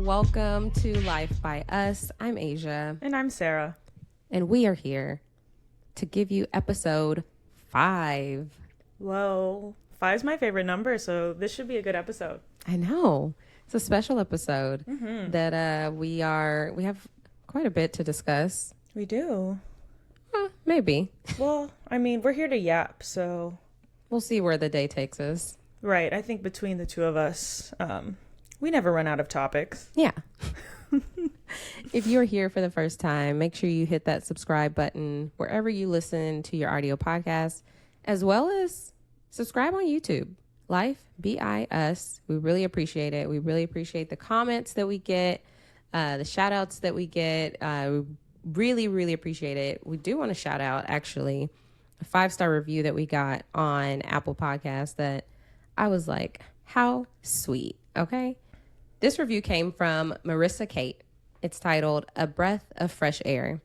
welcome to Life by Us. I'm Asia. And I'm Sarah. And we are here to give you episode 5. Whoa. 5's my favorite number, so this should be a good episode. I know. It's a special episode that we have quite a bit to discuss. We do. Maybe. Well, I mean, we're here to yap, so... We'll see where the day takes us. Right. I think between the two of us, we never run out of topics. Yeah. If you're here for the first time, make sure you hit that subscribe button wherever you listen to your audio podcast, as well as subscribe on YouTube. Life by Us. We really appreciate it. We really appreciate the comments that we get, the shout outs that we get. We really, really appreciate it. We do want to shout out, actually, a 5-star review that we got on Apple Podcasts that I was like, how sweet. Okay. This review came from Marissa Kate. It's titled A Breath of Fresh Air.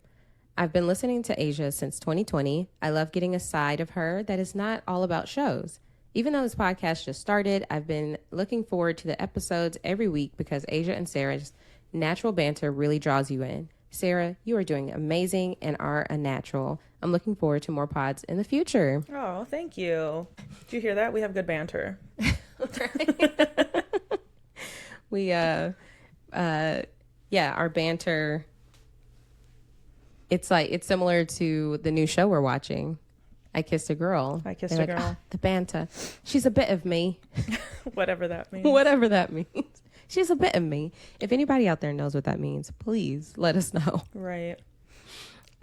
I've been listening to Asia since 2020. I love getting a side of her that is not all about shows. Even though this podcast just started, I've been looking forward to the episodes every week because Asia and Sarah's natural banter really draws you in. Sarah, you are doing amazing and are a natural. I'm looking forward to more pods in the future. Oh, thank you. Did you hear that? We have good banter. We, our banter, it's similar to the new show we're watching. I Kissed a Girl. I Kissed a Girl. "Ah, the banter. She's a bit of me." Whatever that means. Whatever that means. She's a bit of me. If anybody out there knows what that means, please let us know. Right.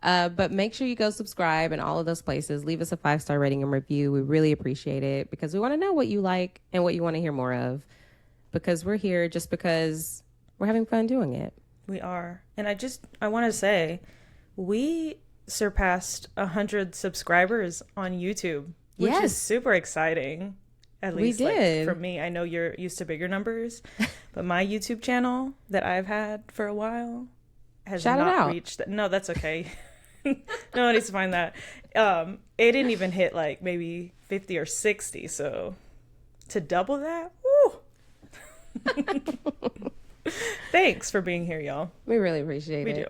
But make sure you go subscribe in all of those places. Leave us a 5-star rating and review. We really appreciate it because we want to know what you like and what you want to hear more of. Because we're here just because we're having fun doing it. We are. And I want to say, we surpassed 100 subscribers on YouTube, which is super exciting. At least we did. For me, I know you're used to bigger numbers, but my YouTube channel that I've had for a while has not reached that. No, that's okay. No one needs to find that. It didn't even hit like maybe 50 or 60. So to double that, woo! Thanks for being here, y'all. We really appreciate it. We do.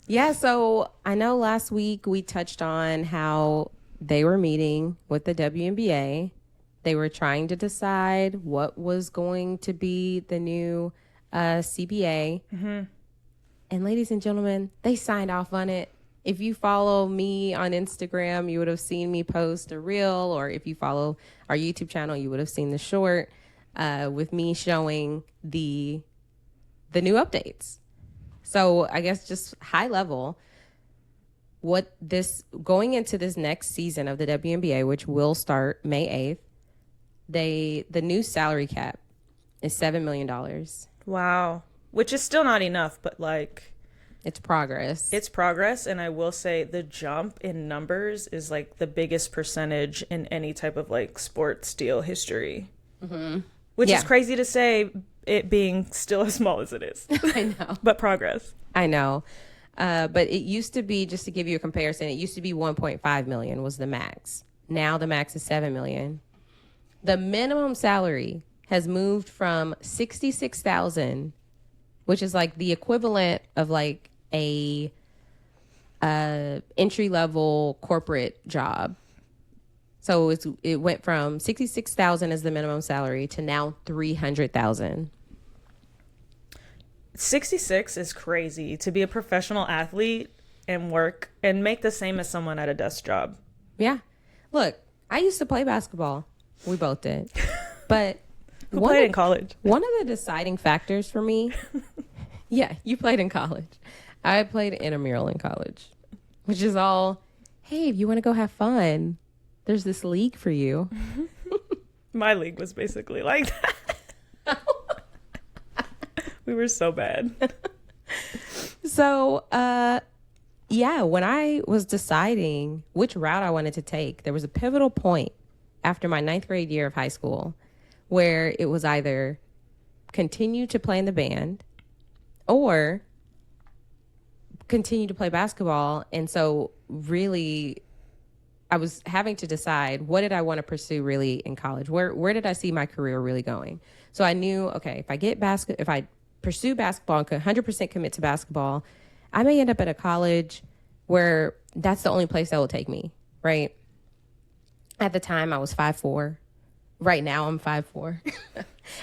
Yeah, so I know last week we touched on how they were meeting with the WNBA. They were trying to decide what was going to be the new CBA. Mm-hmm. And ladies and gentlemen, they signed off on it. If you follow me on Instagram, you would have seen me post a reel, or if you follow our YouTube channel, you would have seen the short with me showing the new updates. So I guess just high level, going into this next season of the WNBA, which will start May 8th, the new salary cap is $7 million. Wow. Which is still not enough, but like... It's progress. It's progress, and I will say the jump in numbers is like the biggest percentage in any type of like sports deal history. Mm-hmm. Which is crazy to say, it being still as small as it is. I know. But progress. I know. But it used to be, just to give you a comparison, it used to be 1.5 million was the max. Now the max is 7 million. The minimum salary has moved from 66,000, which is like the equivalent of like a entry level corporate job. So it went from 66,000 as the minimum salary to now 300,000. 66 is crazy to be a professional athlete and work and make the same as someone at a desk job. Yeah. Look, I used to play basketball. We both did. But who played in college? One of the deciding factors for me. Yeah, you played in college. I played intramural in college, which is all, hey, if you want to go have fun, there's this league for you. My league was basically like that. We were so bad. So, when I was deciding which route I wanted to take, there was a pivotal point after my 9th grade year of high school where it was either continue to play in the band or continue to play basketball. And so really I was having to decide, what did I want to pursue really in college? Where did I see my career really going? So I knew, okay, if I pursue basketball and 100% commit to basketball, I may end up at a college where that's the only place that will take me, right? At the time, I was 5'4". Right now, I'm 5'4".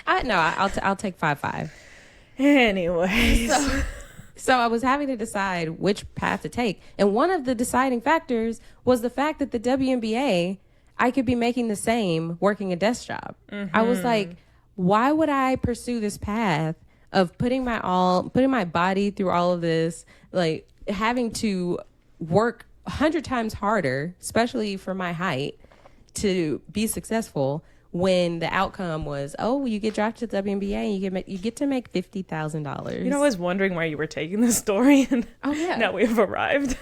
I'll take 5'5". Anyways. So I was having to decide which path to take. And one of the deciding factors was the fact that the WNBA, I could be making the same working a desk job. Mm-hmm. I was like, why would I pursue this path of putting my body through all of this, like having to work 100 times harder, especially for my height, to be successful, when the outcome was, oh, you get drafted to the WNBA and you get to make $50,000. You know, I was wondering why you were taking this story, and now we have arrived.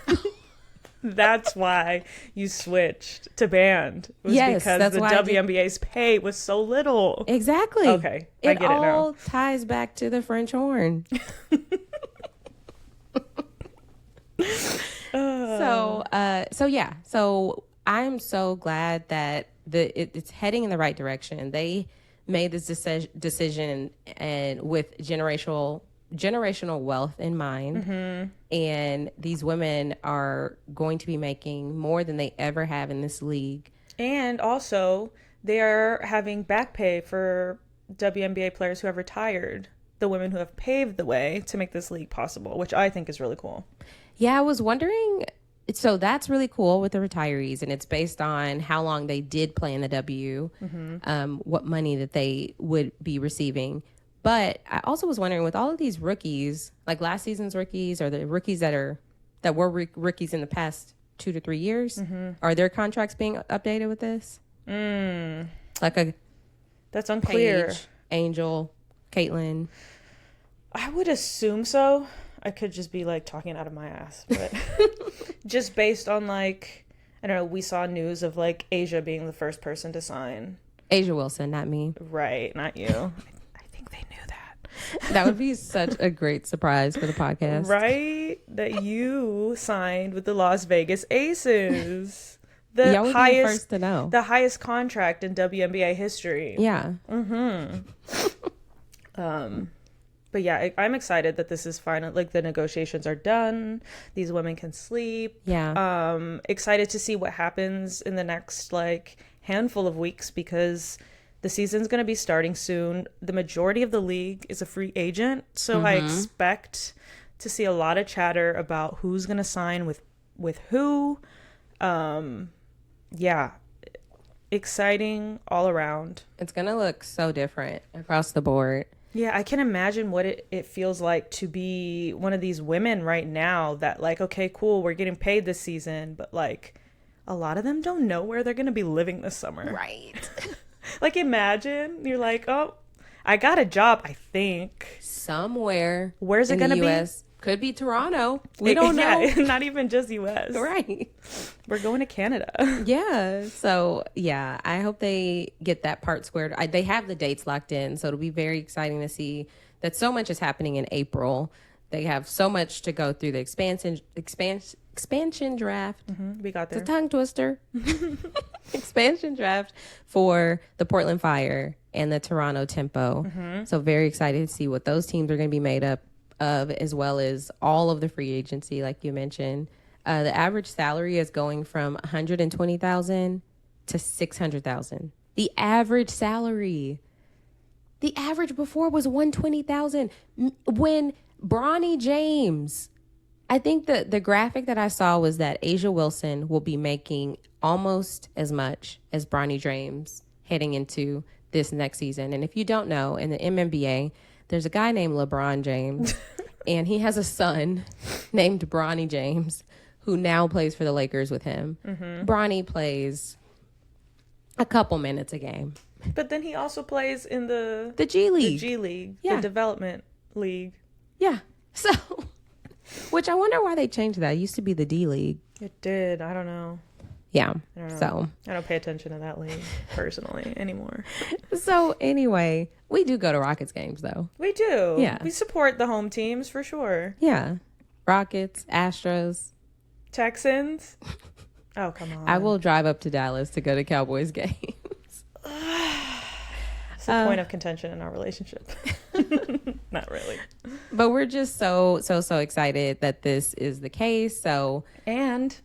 That's why you switched to band. It was because the WNBA's pay was so little. Exactly. Okay, I get it now. It all ties back to the French horn. So I'm so glad that it's heading in the right direction. They made this decision and with generational wealth in mind. Mm-hmm. And these women are going to be making more than they ever have in this league. And also, they are having back pay for WNBA players who have retired, the women who have paved the way to make this league possible, which I think is really cool. Yeah, I was wondering. So that's really cool with the retirees, and it's based on how long they did play in the W, what money that they would be receiving. But I also was wondering, with all of these rookies, like last season's rookies or the rookies that were rookies in the past 2 to 3 years, are their contracts being updated with this? That's unclear. Paige, Angel, Caitlin. I would assume so. I could just be like talking out of my ass, but just based on like, I don't know, we saw news of like Asia being the first person to sign. Asia Wilson, not me. Right, not you. I think they knew that. That would be such a great surprise for the podcast. Right? That you signed with the Las Vegas Aces. The highest, first to know. The highest contract in WNBA history. Yeah. Mm-hmm. But yeah, I'm excited that this is final. Like, the negotiations are done. These women can sleep. Yeah. Excited to see what happens in the next like handful of weeks, because the season's going to be starting soon. The majority of the league is a free agent, so I expect to see a lot of chatter about who's going to sign with who. Yeah, exciting all around. It's going to look so different across the board. Yeah, I can imagine what it feels like to be one of these women right now that like, okay, cool, we're getting paid this season, but like a lot of them don't know where they're going to be living this summer. Right. Like, imagine you're like, oh, I got a job, I think. Somewhere. Where's it going to be? Could be Toronto. We don't know. Not even just U.S. Right. We're going to Canada. Yeah. So, yeah, I hope they get that part squared. They have the dates locked in, so it'll be very exciting to see that so much is happening in April. They have so much to go through the expansion draft. Mm-hmm. We got there. It's a tongue twister. Expansion draft for the Portland Fire and the Toronto Tempo. Mm-hmm. So very excited to see what those teams are going to be made up of, as well as all of the free agency, like you mentioned. The average salary is going from $120,000 to $600,000. The average salary. The average before was $120,000. When Bronny James, I think the graphic that I saw was that Asia Wilson will be making almost as much as Bronny James heading into this next season. And if you don't know, in the WNBA, there's a guy named LeBron James, and he has a son named Bronny James, who now plays for the Lakers with him. Mm-hmm. Bronny plays a couple minutes a game. But then he also plays in the G League. The G League. Yeah. The development league. Yeah. So, which I wonder why they changed that. It used to be the D League. It did. I don't know. Yeah. I don't know. So I don't pay attention to that league personally anymore. So anyway, we do go to Rockets games though. We do. Yeah. We support the home teams for sure. Yeah. Rockets, Astros, Texans. Oh, come on. I will drive up to Dallas to go to Cowboys games. It's a point of contention in our relationship. Not really. But we're just so excited that this is the case. And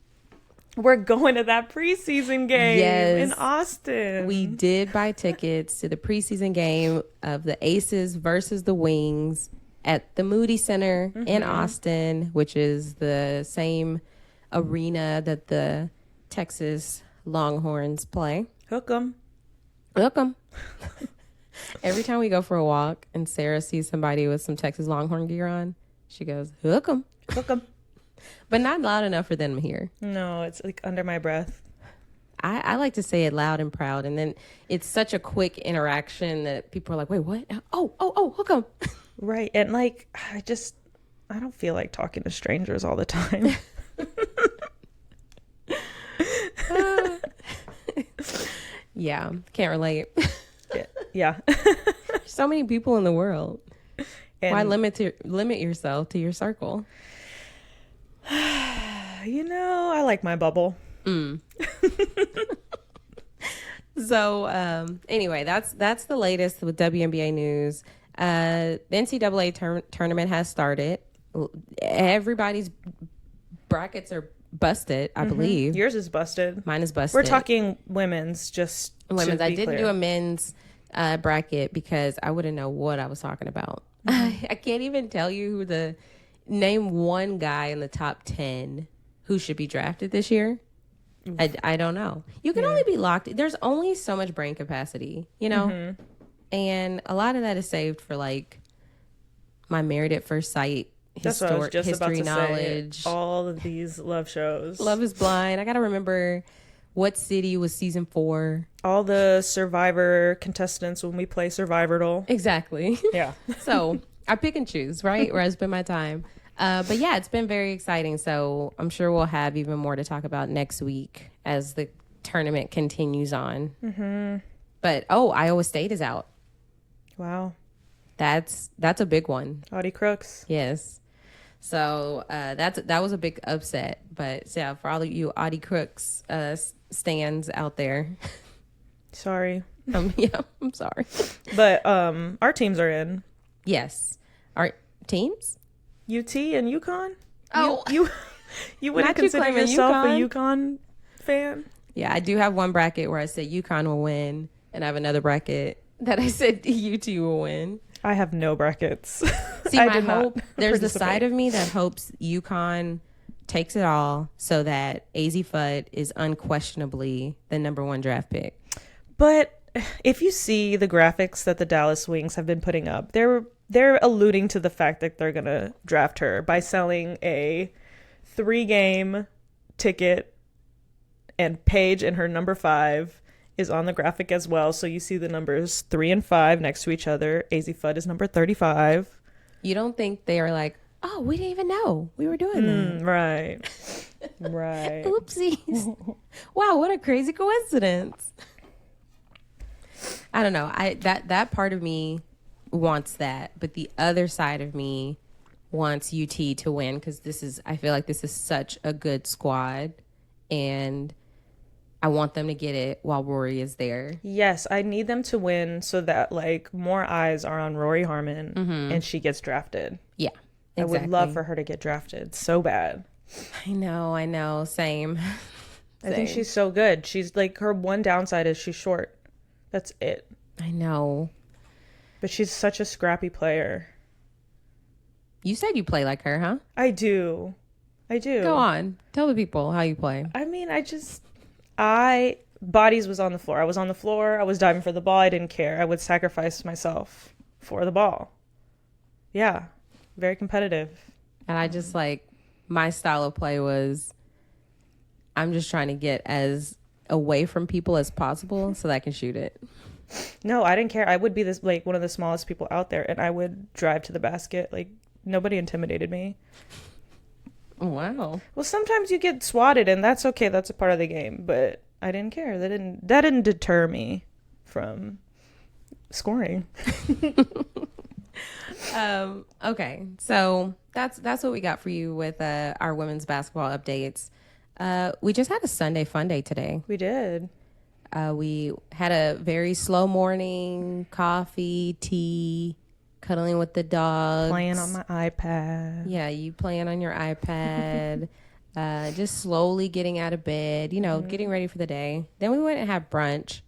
we're going to that preseason game in Austin. We did buy tickets to the preseason game of the Aces versus the Wings at the Moody Center in Austin, which is the same arena that the Texas Longhorns play. Hook 'em. Every time we go for a walk and Sarah sees somebody with some Texas Longhorn gear on, she goes, hook 'em. But not loud enough for them to hear. No, it's like under my breath. I like to say it loud and proud. And then it's such a quick interaction that people are like, wait, what? Oh, hook 'em. Right. And like, I don't feel like talking to strangers all the time. Yeah, can't relate. Yeah. So many people in the world. And why limit yourself to your circle? I like my bubble. So anyway, that's the latest with WNBA news. The NCAA tournament has started. Everybody's brackets are busted, I believe. Yours is busted. Mine is busted. We're talking women's, just women's. I didn't do a men's bracket because I wouldn't know what I was talking about. I can't even tell you name one guy in the top 10 who should be drafted this year. I don't know. You can only be locked. There's only so much brain capacity, and a lot of that is saved for like my Married at First Sight. That's what I was just history about to knowledge. Say. All of these love shows. Love is Blind. I got to remember what city was season 4. All the Survivor contestants when we play Survivordle. Exactly. Yeah. So I pick and choose, right? Where I spend my time. But yeah, it's been very exciting. So I'm sure we'll have even more to talk about next week as the tournament continues on. But Iowa State is out. Wow. That's a big one. Audie Crooks. Yes. So that was a big upset. But yeah, for all of you Audie Crooks stands out there, sorry. Yeah, I'm sorry. But our teams are in. Yes, our teams. UT and UConn. Oh, you wouldn't consider yourself a UConn fan? Yeah, I do have one bracket where I said UConn will win, and I have another bracket that I said UT will win. I have no brackets. See, my hope, there's the side of me that hopes UConn takes it all so that AZ Fudd is unquestionably the number 1 draft pick. But if you see the graphics that the Dallas Wings have been putting up, they're alluding to the fact that they're going to draft her by selling a 3-game ticket, and Paige and her number 5 is on the graphic as well. So you see the numbers 3 and 5 next to each other. AZ Fudd is number 35. You don't think they are like, oh, we didn't even know we were doing that. Right. Right. Oopsies. Wow, what a crazy coincidence. I don't know. That part of me wants that, but the other side of me wants UT to win because I feel like this is such a good squad, and I want them to get it while Rory is there. Yes, I need them to win so that like more eyes are on Rory Harmon and she gets drafted. Yeah, exactly. I would love for her to get drafted so bad. I know. Same. I think she's so good. She's like, her one downside is she's short. That's it. I know. But she's such a scrappy player. You said you play like her, huh? I do. Go on. Tell the people how you play. I mean, Bodies was on the floor. I was on the floor. I was diving for the ball. I didn't care. I would sacrifice myself for the ball. Yeah. Very competitive. And I just my style of play was I'm just trying to get as away from people as possible so that I can shoot it. No, I didn't care. I would be one of the smallest people out there, and I would drive to the basket. Like, nobody intimidated me. Wow. Well, sometimes you get swatted, and that's okay. That's a part of the game. But I didn't care. That didn't deter me from scoring. Okay, so that's what we got for you with our women's basketball updates. We just had a Sunday Funday today. We did. We had a very slow morning, coffee, tea, cuddling with the dogs. Playing on my iPad. Yeah, you playing on your iPad. Just slowly getting out of bed, getting ready for the day. Then we went and had brunch.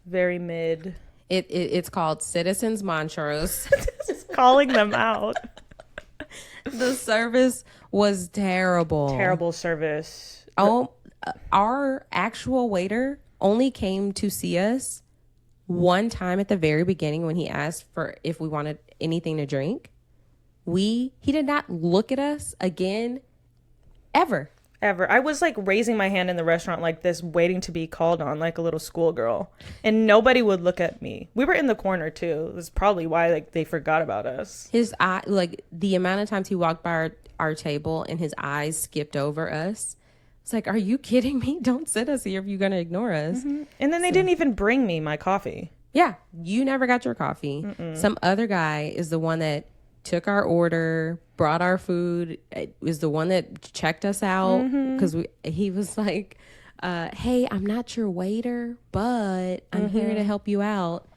Very mid. It's called Citizens Montrose. Just calling them out. The service was terrible. Terrible service. Oh, our actual waiter only came to see us one time at the very beginning when he asked for if we wanted anything to drink. He did not look at us again ever. I was like raising my hand in the restaurant like this, waiting to be called on like a little schoolgirl, and nobody would look at me. We were in the corner too. That's probably why like they forgot about us. His eye, like the amount of times he walked by our table and his eyes skipped over us. It's like, are you kidding me? Don't sit us here if you're gonna ignore us. Mm-hmm. And then they didn't even bring me my coffee. Yeah, you never got your coffee. Mm-mm. Some other guy is the one that took our order, brought our food, is the one that checked us out, because he was like, hey, I'm not your waiter, but I'm here to help you out.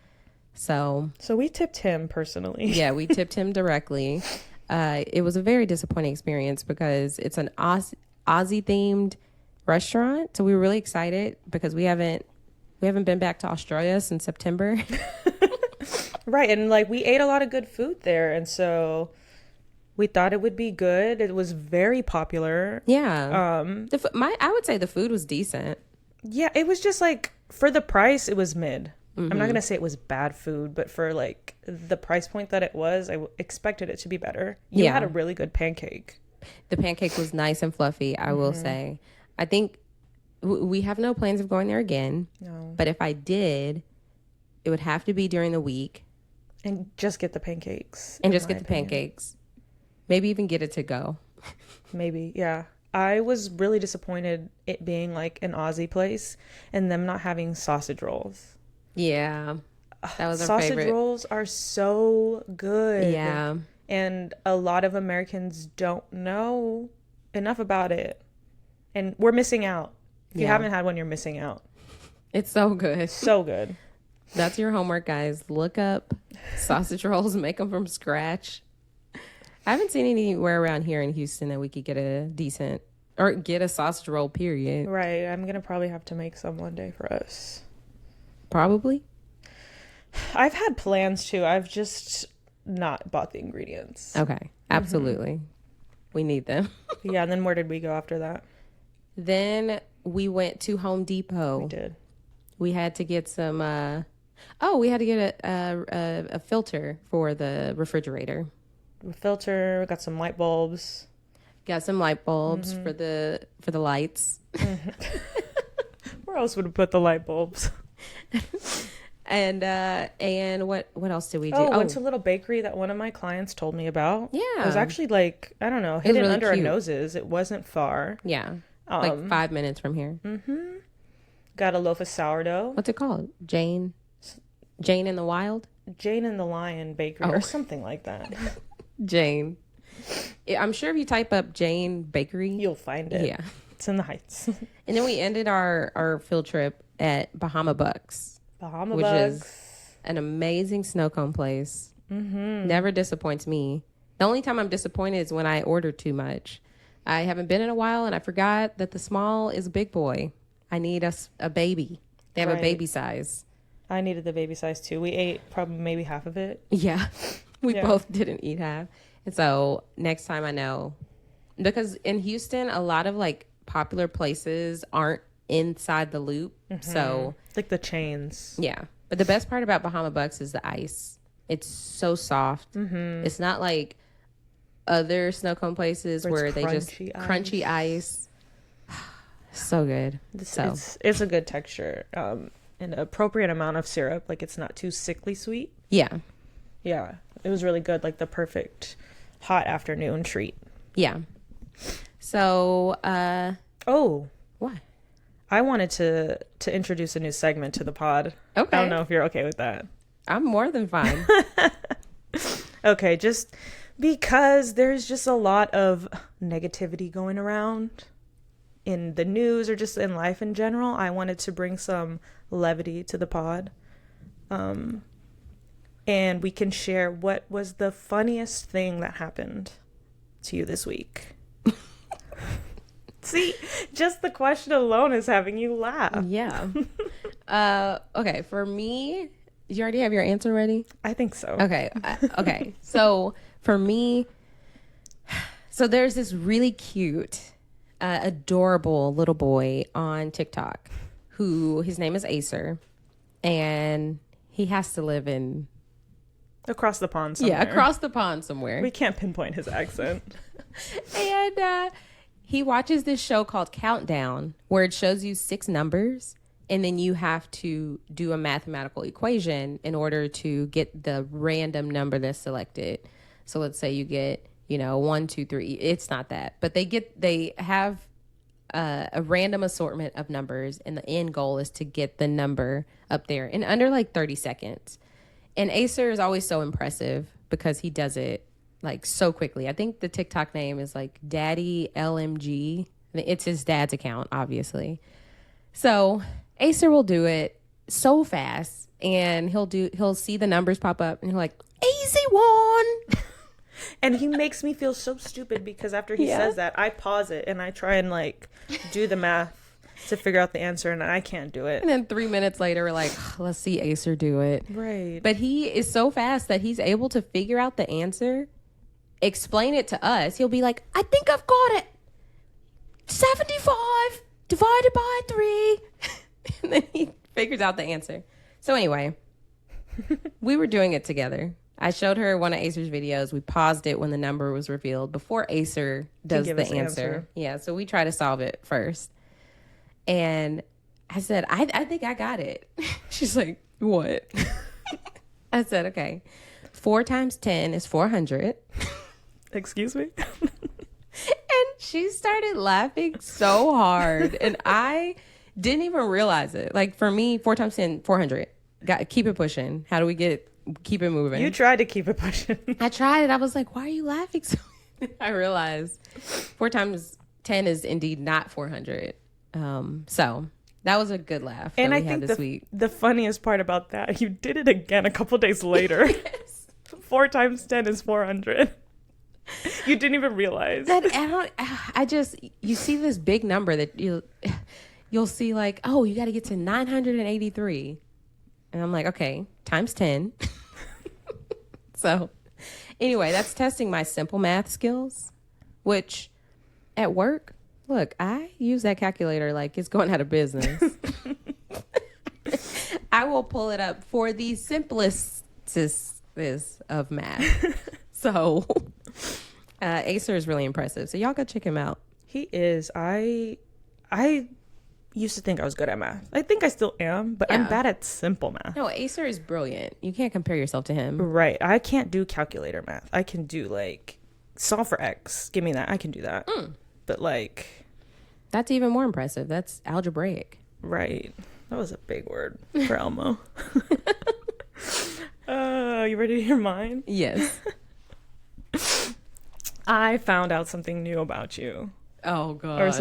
So we tipped him personally. Yeah, we tipped him directly. It was a very disappointing experience because it's an Aussie themed restaurant, so we were really excited because we haven't been back to Australia since September. Right, and like we ate a lot of good food there, and so we thought it would be good. It was very popular. Yeah. I would say the food was decent. Yeah, it was just like for the price, it was mid. Mm-hmm. I'm not gonna say it was bad food, but for like the price point that it was, I expected it to be better. You had a really good pancake. The pancake was nice and fluffy, I will say. I think we have no plans of going there again. No. But if I did, it would have to be during the week. And just get the pancakes. Pancakes. Maybe even get it to go. Maybe, yeah. I was really disappointed it being like an Aussie place and them not having sausage rolls. Yeah. That was our favorite. Sausage rolls are so good. Yeah. And a lot of Americans don't know enough about it. And we're missing out. If you haven't had one, you're missing out. It's so good. So good. That's your homework, guys. Look up sausage rolls, make them from scratch. I haven't seen anywhere around here in Houston that we could get a sausage roll, period. Right. I'm going to probably have to make some one day for us. Probably. I've had plans too. I've just not bought the ingredients. Okay. Absolutely. We need them. Yeah. And then where did we go after that? Then we went to Home Depot. We did. We had to get some, we had to get a filter for the refrigerator. A filter, we got some light bulbs. Got some light bulbs for the lights. Where else would we put the light bulbs? And what else did we do? Went to a little bakery that one of my clients told me about. Yeah. It was actually like, I don't know, hidden really under cute. our noses. It wasn't far. Yeah. Like 5 minutes from here. Mm-hmm. Got a loaf of sourdough. What's it called? Jane in the Wild? Jane and the Lion Bakery or something like that. Jane. I'm sure if you type up Jane Bakery, you'll find it. Yeah. It's in the Heights. And then we ended our field trip at Bahama Bucks. Which is an amazing snow cone place. Mm-hmm. Never disappoints me. The only time I'm disappointed is when I order too much. I haven't been in a while and I forgot that the small is a big boy. I need a baby. They have a baby size. I needed the baby size too. We ate probably maybe half of it. Yeah. We both didn't eat half. And so next time I know, because in Houston, a lot of like popular places aren't inside the loop. Mm-hmm. So like the chains. Yeah. But the best part about Bahama Bucks is the ice. It's so soft. Mm-hmm. It's not like other snow cone places where they just crunchy ice. So good. It's a good texture. An appropriate amount of syrup. Like it's not too sickly sweet. Yeah. Yeah. It was really good. Like the perfect hot afternoon treat. Yeah. So, what? I wanted to introduce a new segment to the pod. Okay. I don't know if you're okay with that. I'm more than fine. Okay, just because there's just a lot of negativity going around in the news or just in life in general. I wanted to bring some levity to the pod. And we can share what was the funniest thing that happened to you this week. See, just the question alone is having you laugh. Yeah. Okay, for me, you already have your answer ready? I think so. Okay. Okay. So for me, so there's this really cute, adorable little boy on TikTok who his name is Acer, and he has to live in across the pond somewhere. Yeah, across the pond somewhere. We can't pinpoint his accent. And he watches this show called Countdown, where it shows you 6 numbers, and then you have to do a mathematical equation in order to get the random number that's selected. So let's say you get, 1, 2, 3. It's not that, but they have a random assortment of numbers, and the end goal is to get the number up there in under like 30 seconds. And Acer is always so impressive because he does it like so quickly. I think the TikTok name is like Daddy LMG. It's his dad's account, obviously. So Acer will do it so fast, and he'll see the numbers pop up, and he'll like, easy one. And he makes me feel so stupid because after he says that, I pause it and I try and like do the math to figure out the answer, and I can't do it. And then 3 minutes later, we're like, let's see Acer do it. Right. But he is so fast that he's able to figure out the answer, explain it to us. He'll be like, I think I've got it. 75 divided by 3. And then he figures out the answer. So anyway, we were doing it together. I showed her one of Acer's videos. We paused it when the number was revealed before Acer does the answer. Yeah, so we try to solve it first. And I said, I think I got it. She's like, what? I said, okay, 4 times 10 is 400. Excuse me? And she started laughing so hard. And I didn't even realize it. Like, for me, 4 times 10, 400. Keep it pushing. How do we keep it moving? You tried to keep it pushing. I tried it. I was like, why are you laughing so? I realized 4 times 10 is indeed not 400. So that was a good laugh. And I think the funniest part about that, you did it again a couple days later. Yes. 4 times 10 is 400. You didn't even realize. You see this big number that you'll see like, oh, you got to get to 983. And I'm like, okay, times 10. So anyway, that's testing my simple math skills, which at work, look, I use that calculator like it's going out of business. I will pull it up for the simplest of math. So Acer is really impressive. So y'all go check him out. He is. I used to think I was good at math. I think I still am, but I'm bad at simple math. No, Acer is brilliant. You can't compare yourself to him. Right. I can't do calculator math. I can do like solve for X. Give me that. I can do that. But like, that's even more impressive. That's algebraic. Right. That was a big word for Elmo. You ready to hear mine? Yes. I found out something new about you. Oh gosh. Or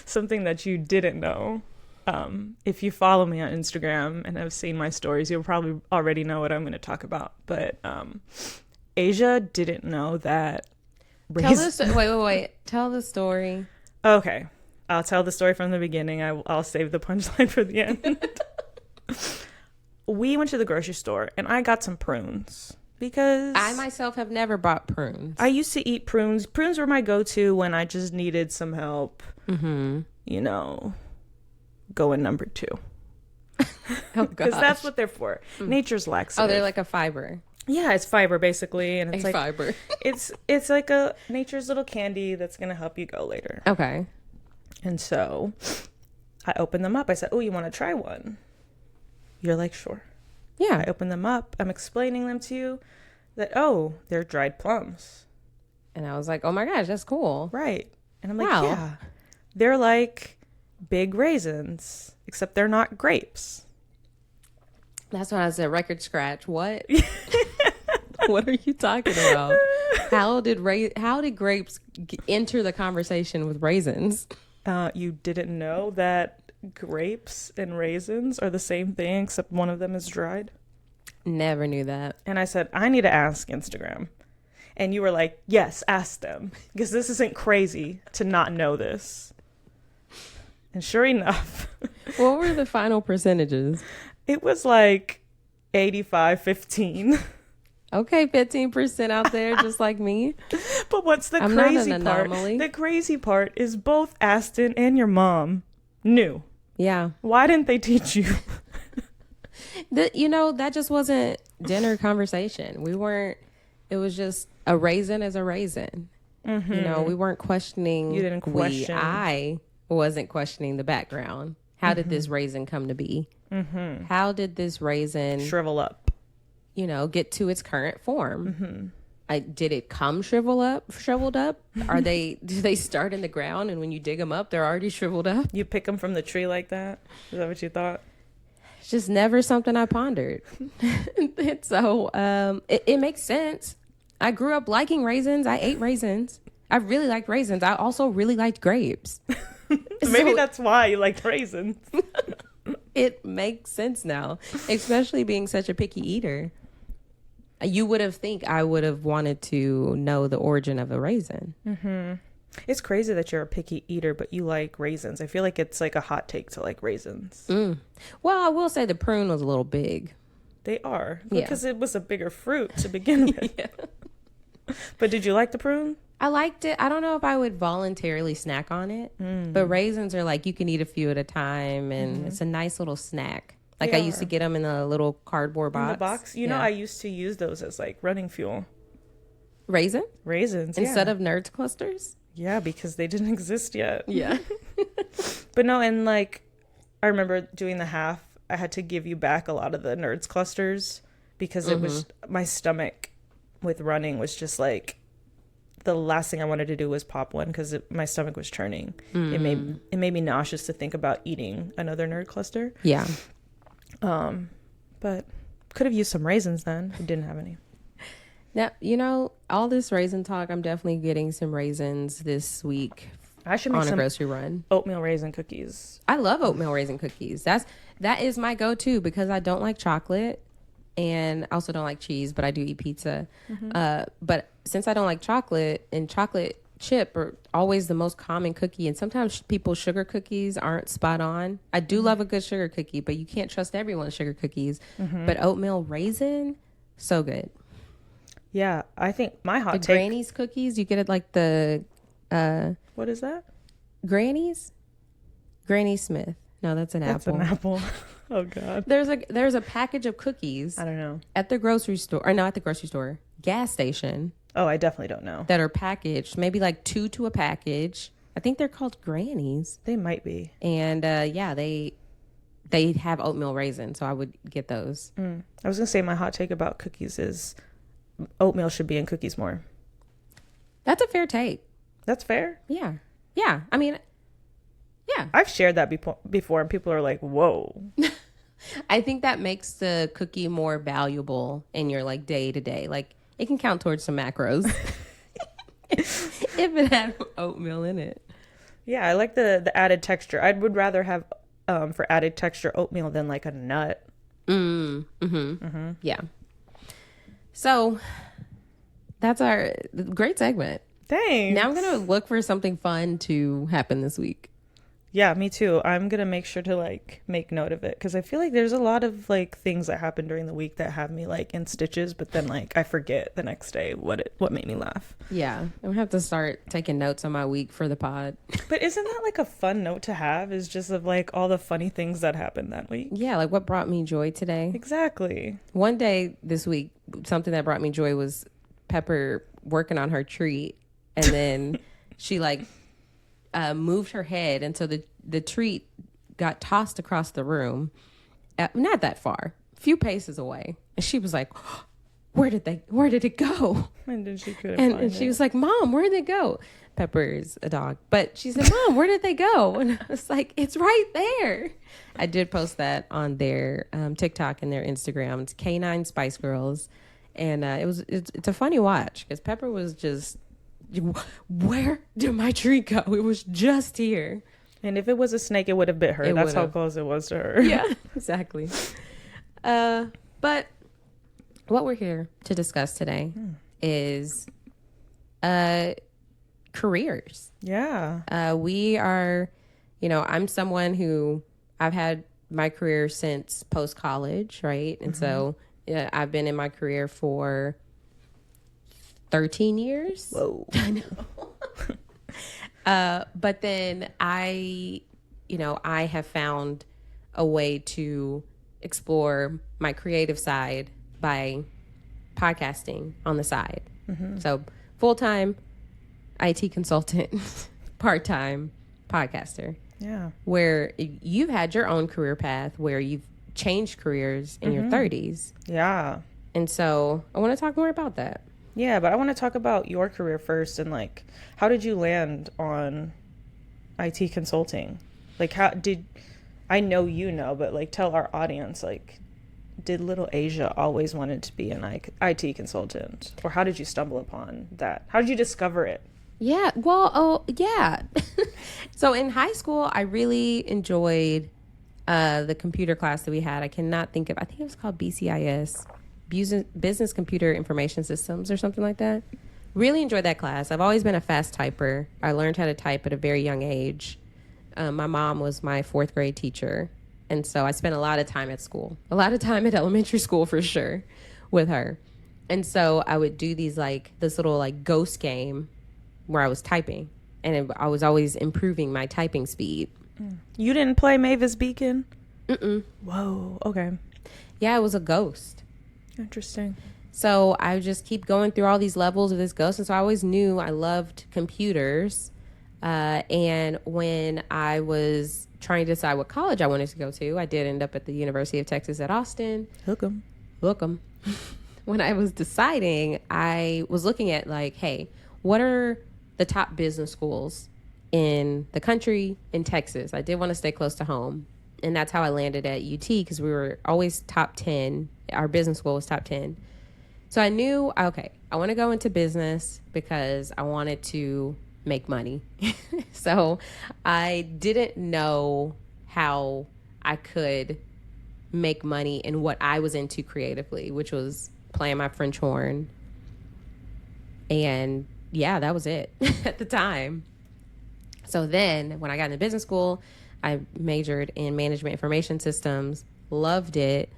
something that you didn't know. If you follow me on Instagram and have seen my stories, you'll probably already know what I'm going to talk about. But Aysha didn't know that. Wait. Tell the story. Okay. I'll tell the story from the beginning. I'll save the punchline for the end. We went to the grocery store and I got some prunes because I myself have never bought prunes. I used to eat prunes. Prunes were my go-to when I just needed some help. Mm-hmm. Going number 2. Oh, gosh. Because that's what they're for. Nature's laxative. Oh, they're like a fiber. Yeah, it's fiber basically, and it's like fiber. it's like a nature's little candy that's gonna help you go later. Okay. And so I opened them up. I said, "Oh, you want to try one?" You're like, "Sure." Yeah. I opened them up. I'm explaining them to you that they're dried plums. And I was like, "Oh my gosh, that's cool." Right. And I'm like, wow. "Yeah, they're like big raisins, except they're not grapes." That's when I said record scratch. What? What are you talking about? How did grapes enter the conversation with raisins? You didn't know that grapes and raisins are the same thing, except one of them is dried? Never knew that. And I said, I need to ask Instagram. And you were like, yes, ask them. Because this isn't crazy to not know this. And sure enough. What were the final percentages? It was like 85-15. Okay, 15% out there, just like me. But what's the I'm crazy not an part? anomaly. The crazy part is both Aston and your mom knew. Yeah. Why didn't they teach you? That just wasn't dinner conversation. It was just a raisin is a raisin. Mm-hmm. We weren't questioning. You didn't question. I wasn't questioning the background. How did this raisin come to be? Mm-hmm. How did this raisin shrivel up? Get to its current form. Mm-hmm. Did it come shriveled up? Do they start in the ground and when you dig them up, they're already shriveled up? You pick them from the tree like that? Is that what you thought? It's just never something I pondered. So it makes sense. I grew up liking raisins. I ate raisins. I really liked raisins. I also really liked grapes. Maybe that's why you liked raisins. It makes sense now, especially being such a picky eater. You would have think I would have wanted to know the origin of a raisin. Mm-hmm. It's crazy that you're a picky eater, but you like raisins. I feel like it's like a hot take to like raisins. Well, I will say the prune was a little big. They are. Because it was a bigger fruit to begin with. Yeah. But did you like the prune? I liked it. I don't know if I would voluntarily snack on it, but raisins are like you can eat a few at a time, and it's a nice little snack. Like I used to get them in a little cardboard box. In the box? You know, I used to use those as like running fuel. Raisins? Instead of Nerds clusters? Yeah, because they didn't exist yet. Yeah. But no, and like I remember doing the half, I had to give you back a lot of the Nerds clusters because it was my stomach with running was just like the last thing I wanted to do was pop one because my stomach was churning. It made me nauseous to think about eating another Nerd cluster. Yeah. But could have used some raisins then. I didn't have any. Now, all this raisin talk, I'm definitely getting some raisins this week. I should make on some a grocery run. Oatmeal raisin cookies. I love oatmeal raisin cookies. That is my go-to because I don't like chocolate and I also don't like cheese, but I do eat pizza. But since I don't like chocolate, and chocolate chip are always the most common cookie, and sometimes people's sugar cookies aren't spot on. I do love a good sugar cookie, but you can't trust everyone's sugar cookies. But oatmeal raisin, so good. Yeah, I think my hot take. Granny's cookies, you get it like the what is that? Granny Smith. No, that's an apple. That's an apple. Oh God. There's a package of cookies. I don't know. At the grocery store, or not at the grocery store, gas station. Oh, I definitely don't know. That are packaged, maybe like 2 to a package. I think they're called Grannies. They might be. And they have oatmeal raisin, so I would get those. I was gonna say my hot take about cookies is oatmeal should be in cookies more. That's a fair take. That's fair. Yeah. I mean, yeah. I've shared that before, and people are like, "Whoa." I think that makes the cookie more valuable in your like day to day. Like it can count towards some macros if it had oatmeal in it. Yeah, I like the added texture. I would rather have for added texture oatmeal than like a nut. Yeah. So that's our great segment. Thanks. Now I'm gonna look for something fun to happen this week. Yeah, me too. I'm gonna make sure to like make note of it because I feel like there's a lot of like things that happen during the week that have me like in stitches, but then like I forget the next day what made me laugh. Yeah, I'm gonna have to start taking notes on my week for the pod. But isn't that like a fun note to have? Is just of like all the funny things that happened that week. Yeah, like what brought me joy today. Exactly. One day this week, something that brought me joy was Pepper working on her treat, and then she like moved her head, and so the treat got tossed across the room, not that far, a few paces away, and she was like, where did it go? And then she couldn't find it. And she was like, Mom, where did it go? Pepper's a dog, but she said, Mom, where did they go? And I was like, it's right there. I did post that on their TikTok and their Instagram. It's Canine Spice Girls, And it's a funny watch because Pepper was just, where did my treat go? It was just here. And if it was a snake, it would have bit her. That's how close it was to her. Yeah, exactly. But what we're here to discuss today is careers. Yeah. We are, I'm someone who I've had my career since post-college, right? And so I've been in my career for 13 years. Whoa. I know. But then I have found a way to explore my creative side by podcasting on the side. So full-time IT consultant, part-time podcaster. Yeah. Where you've had your own career path where you've changed careers in your 30s. Yeah. And so I want to talk more about that. Yeah, but I want to talk about your career first and like, how did you land on IT consulting? Like, how did, I know but like tell our audience, like, did little Aysha always wanted to be an IT consultant? Or how did you stumble upon that? How did you discover it? Yeah, well, yeah. So in high school, I really enjoyed the computer class that we had. I think it was called BCIS, Business Computer Information Systems or something like that. Really enjoyed that class. I've always been a fast typer. I learned how to type at a very young age. My mom was my 4th grade teacher. And so I spent a lot of time at school, a lot of time at elementary school for sure with her. And so I would do this little like ghost game where I was typing, and I was always improving my typing speed. You didn't play Mavis Beacon? Mm-mm. Whoa, okay. Yeah, it was a ghost. Interesting. So I would just keep going through all these levels of this ghost, and so I always knew I loved computers. And when I was trying to decide what college I wanted to go to, I did end up at the University of Texas at Austin. Hook 'em. When I was deciding, I was looking at like, hey, what are the top business schools in the country in Texas? I did want to stay close to home. And that's how I landed at UT because we were always top 10. Our business school was top 10. So I knew, okay, I want to go into business because I wanted to make money. So I didn't know how I could make money in what I was into creatively, which was playing my French horn. And yeah, that was it at the time. So then when I got into business school, I majored in management information systems, loved it.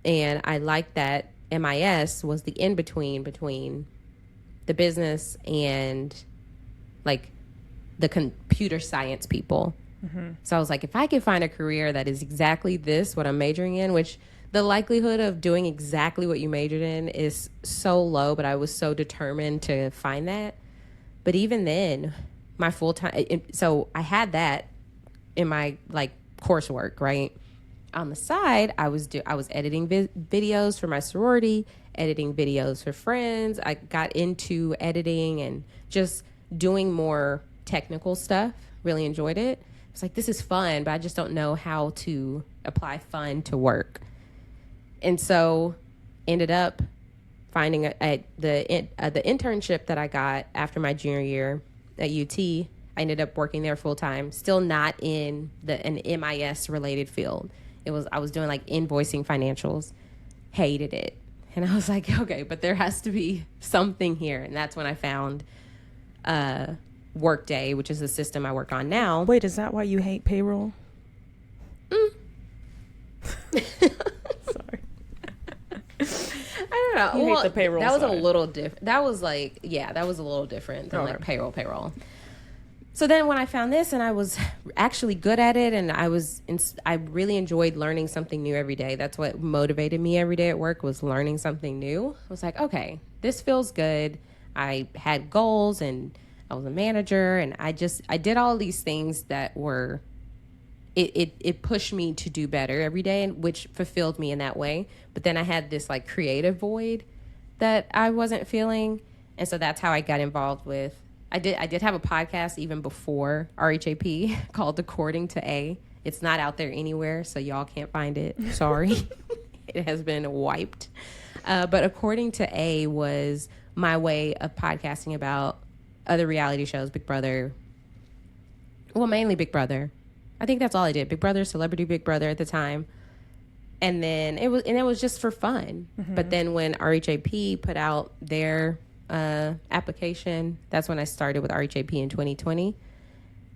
And I liked that MIS was the in-between between the business and like the computer science people. So I was like, if I could find a career that is exactly this, what I'm majoring in, which the likelihood of doing exactly what you majored in is so low, but I was so determined to find that. But even then, my full-time, so I had that in my like coursework, right? On the side, I was editing videos for my sorority, editing videos for friends. I got into editing and just doing more technical stuff. Really enjoyed it. It's like, this is fun, but I just don't know how to apply fun to work. And so ended up finding the internship that I got after my junior year at UT. I ended up working there full time, still not in an MIS related field. I was doing like invoicing financials, hated it. And I was like, okay, but there has to be something here. And that's when I found Workday, which is the system I work on now. Wait, is that why you hate payroll? Sorry. I don't know. You hate the payroll That was side. a little different. That was a little different than like payroll. So then when I found this and I was actually good at it and I really enjoyed learning something new every day. That's what motivated me every day at work, was learning something new. I was like, okay, this feels good. I had goals and I was a manager and I did all these things that were, it pushed me to do better every day, and which fulfilled me in that way. But then I had this like creative void that I wasn't feeling. And so that's how I got involved with, I did have a podcast even before RHAP called According to A. It's not out there anywhere, so y'all can't find it. Sorry. it has been wiped. But according to A was my way of podcasting about other reality shows, Big Brother. Well, mainly Big Brother. I think that's all I did. Big Brother, Celebrity Big Brother at the time. And then it was just for fun. Mm-hmm. But then when RHAP put out their application, that's when I started with RHAP in 2020.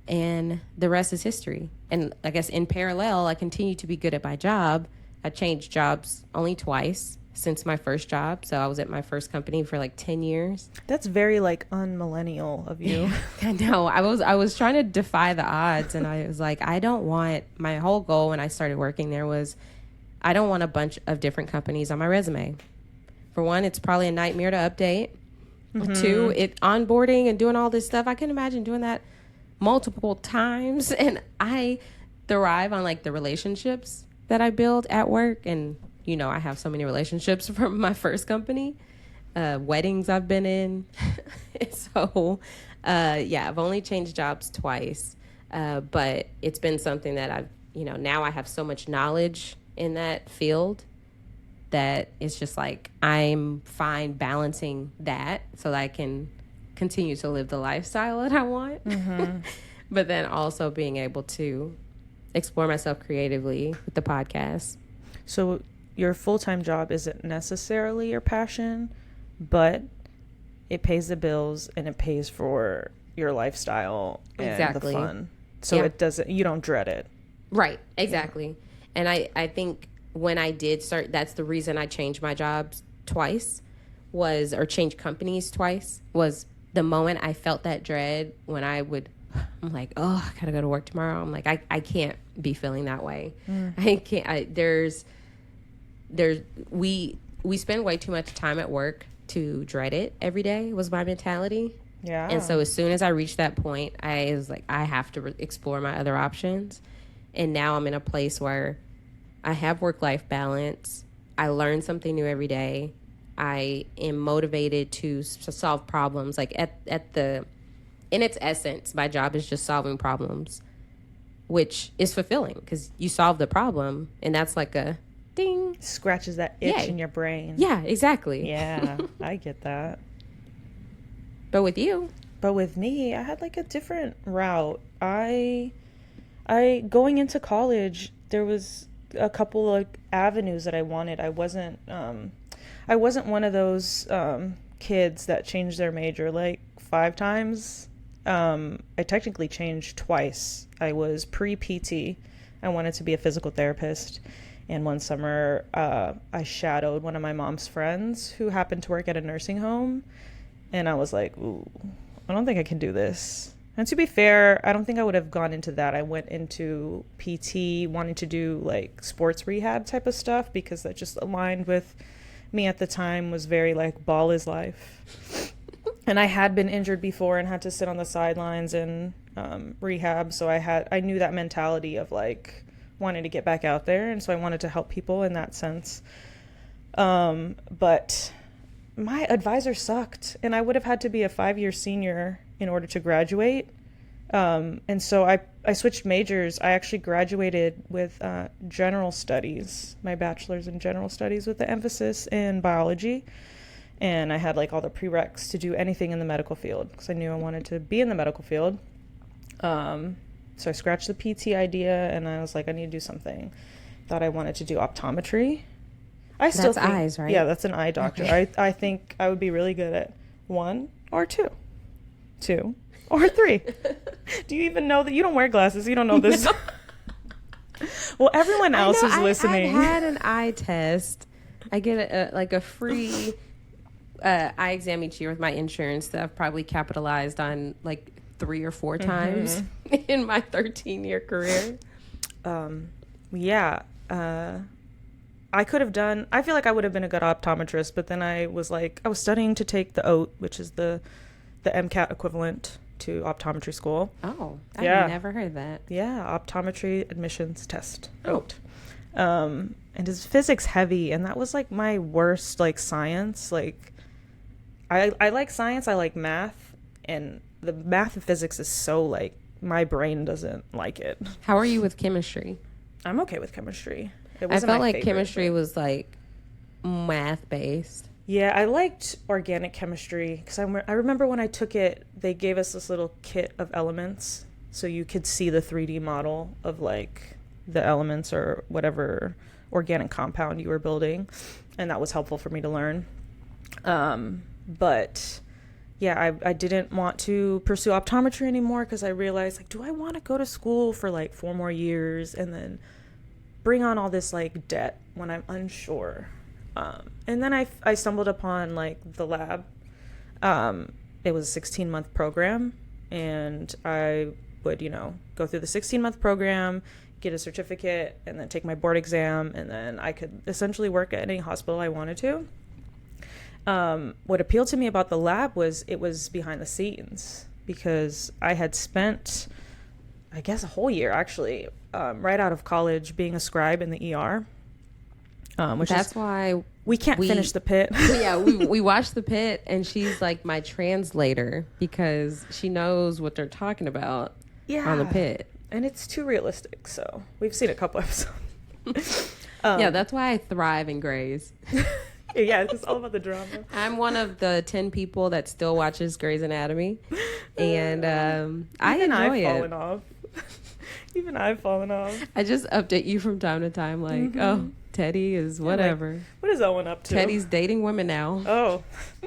And the rest is history. And I guess in parallel, I continue to be good at my job. I changed jobs only twice since my first job. So I was at my first company for like 10 years. That's very like unmillennial of you. I know. I was trying to defy the odds, and I was like, my whole goal when I started working there was I don't want a bunch of different companies on my resume. For one, it's probably a nightmare to update. Mm-hmm. Two, onboarding and doing all this stuff. I can imagine doing that multiple times, and I thrive on like the relationships that I build at work. And I have so many relationships from my first company, weddings I've been in. So I've only changed jobs twice, but it's been something that I've now I have so much knowledge in that field that it's just like I'm fine balancing that so that I can continue to live the lifestyle that I want. Mm-hmm. But then also being able to explore myself creatively with the podcast. So your full-time job isn't necessarily your passion, but it pays the bills and it pays for your lifestyle and the fun. So you don't dread it. Right, exactly. And I think when I did start, that's the reason I changed my jobs twice or changed companies twice, was the moment I felt that dread when I'm like, oh, I gotta go to work tomorrow. I'm like, I can't be feeling that way. I can't. We spend way too much time at work to dread it every day, was my mentality. Yeah. And so as soon as I reached that point, I was like, I have to explore my other options. And now I'm in a place where I have work-life balance. I learn something new every day. I am motivated to solve problems. Like in its essence, my job is just solving problems, which is fulfilling because you solve the problem, and that's like a ding. Scratches that itch in your brain. Yeah, exactly. Yeah, I get that. But with you? But with me, I had like a different route. I going into college, there was a couple of avenues that I wanted. I wasn't one of those kids that changed their major like 5 times. I technically changed twice. I was pre-PT. I wanted to be a physical therapist. And one summer, I shadowed one of my mom's friends who happened to work at a nursing home. And I was like, ooh, I don't think I can do this. And to be fair, I don't think I would have gone into that. I went into PT, wanting to do like sports rehab type of stuff because that just aligned with me at the time, was very like ball is life. And I had been injured before and had to sit on the sidelines in rehab. So I knew that mentality of like wanting to get back out there. And so I wanted to help people in that sense. But my advisor sucked, and I would have had to be a 5-year senior in order to graduate. And so I switched majors. I actually graduated with general studies, my bachelor's in general studies with the emphasis in biology. And I had like all the prereqs to do anything in the medical field because I knew I wanted to be in the medical field. So I scratched the PT idea, and I was like, I need to do something. Thought I wanted to do optometry. That's eyes, right? Yeah, that's an eye doctor. Okay. I think I would be really good at 1 or 2. 2 or 3. Do you even know that? You don't wear glasses. You don't know this. No. Well, everyone else is listening. I had an eye test. I get a free eye exam each year with my insurance that I've probably capitalized on like 3 or 4 times in my 13-year career. I could have done, I feel like I would have been a good optometrist, but then I was studying to take the OAT, which is the MCAT equivalent to optometry school. Oh, I've never heard that. Yeah, optometry admissions test, OAT. And it's physics heavy, and that was like my worst like science. Like I like science, I like math, and the math and physics is so like my brain doesn't like it. How are you with chemistry? I'm okay with chemistry. It I wasn't felt my like favorite, chemistry but... was like math based. Yeah, I liked organic chemistry because I remember when I took it, they gave us this little kit of elements so you could see the 3D model of like the elements or whatever organic compound you were building, and that was helpful for me to learn. But yeah, I didn't want to pursue optometry anymore because I realized, like, do I want to go to school for like 4 more years and then bring on all this like debt when I'm unsure? And then I stumbled upon like the lab. It was a 16-month program, and I would, go through the 16-month program, get a certificate, and then take my board exam, and then I could essentially work at any hospital I wanted to. What appealed to me about the lab was it was behind the scenes, because I had spent, I guess, a whole year actually, right out of college being a scribe in the ER. That's why we can't finish the pit. Yeah, we watched the pit, and she's like my translator because she knows what they're talking about on the pit. And it's too realistic, so we've seen a couple episodes. Yeah, that's why I thrive in Grey's. Yeah, it's all about the drama. I'm one of the 10 people that still watches Grey's Anatomy, and I enjoy it. Even I've fallen off. I just update you from time to time, like, oh, Teddy is whatever. Like, what is Owen up to? Teddy's dating women now. Oh,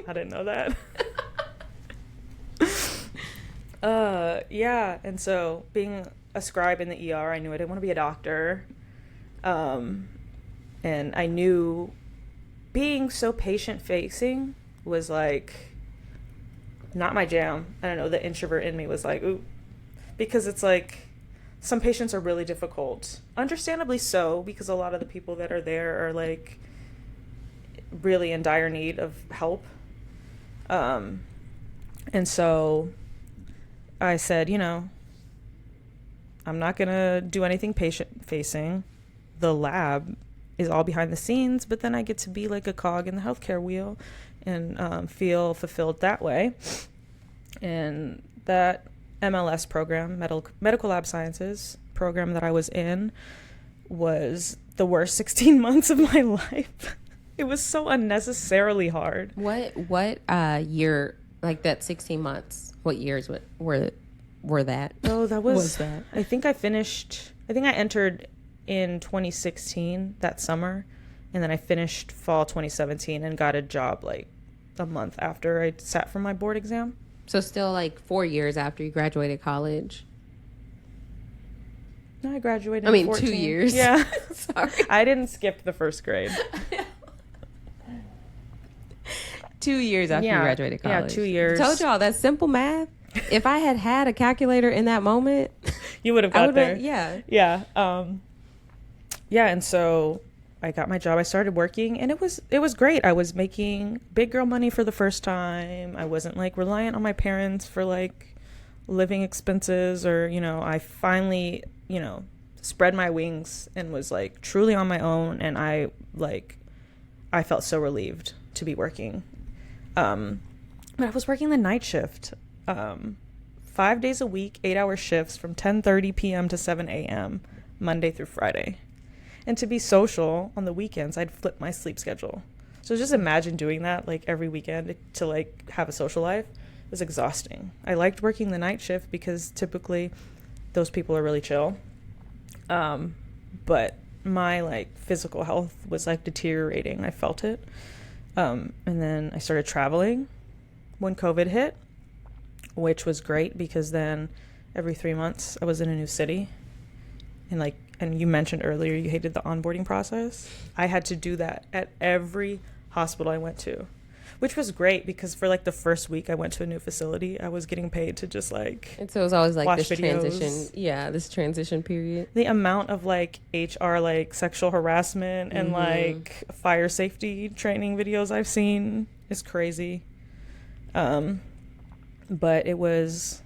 I didn't know that. Yeah, and so being a scribe in the ER, I knew I didn't want to be a doctor. And I knew being so patient-facing was, like, not my jam. I don't know, the introvert in me was like, ooh. Because it's like, some patients are really difficult. Understandably so, because a lot of the people that are there are, like, really in dire need of help. And so I said, I'm not going to do anything patient-facing. The lab is all behind the scenes, but then I get to be like a cog in the healthcare wheel and feel fulfilled that way. And that MLS program, Medical Lab Sciences program that I was in, was the worst 16 months of my life. It was so unnecessarily hard. What year, like that 16 months, what years were that? Oh, that was that? I think I entered in 2016 that summer, and then I finished fall 2017 and got a job like a month after I sat for my board exam. So still like 4 years after you graduated college. No, I graduated in 14. 2 years. Yeah. Sorry. I didn't skip the first grade. 2 years after you graduated college. Yeah, 2 years. I told y'all, that's simple math. If I had a calculator in that moment, you would have got there. Yeah. Yeah. Yeah, and so I got my job. I started working, and it was great. I was making big girl money for the first time. I wasn't like reliant on my parents for like living expenses, or I finally spread my wings and was like truly on my own, and I felt so relieved to be working. But I was working the night shift, 5 days a week, 8-hour shifts from 10:30 p.m. to 7 a.m. Monday through Friday. And to be social on the weekends, I'd flip my sleep schedule. So just imagine doing that like every weekend to like have a social life. It was exhausting. I liked working the night shift because typically those people are really chill. But my like physical health was like deteriorating. I felt it. And then I started traveling when COVID hit, which was great because then every 3 months I was in a new city. And you mentioned earlier you hated the onboarding process. I had to do that at every hospital I went to, which was great because for like the first week I went to a new facility, I was getting paid to just like, and so it was always like this videos. Transition. Yeah, this transition period. The amount of like HR, like sexual harassment and like fire safety training videos I've seen is crazy. But it was,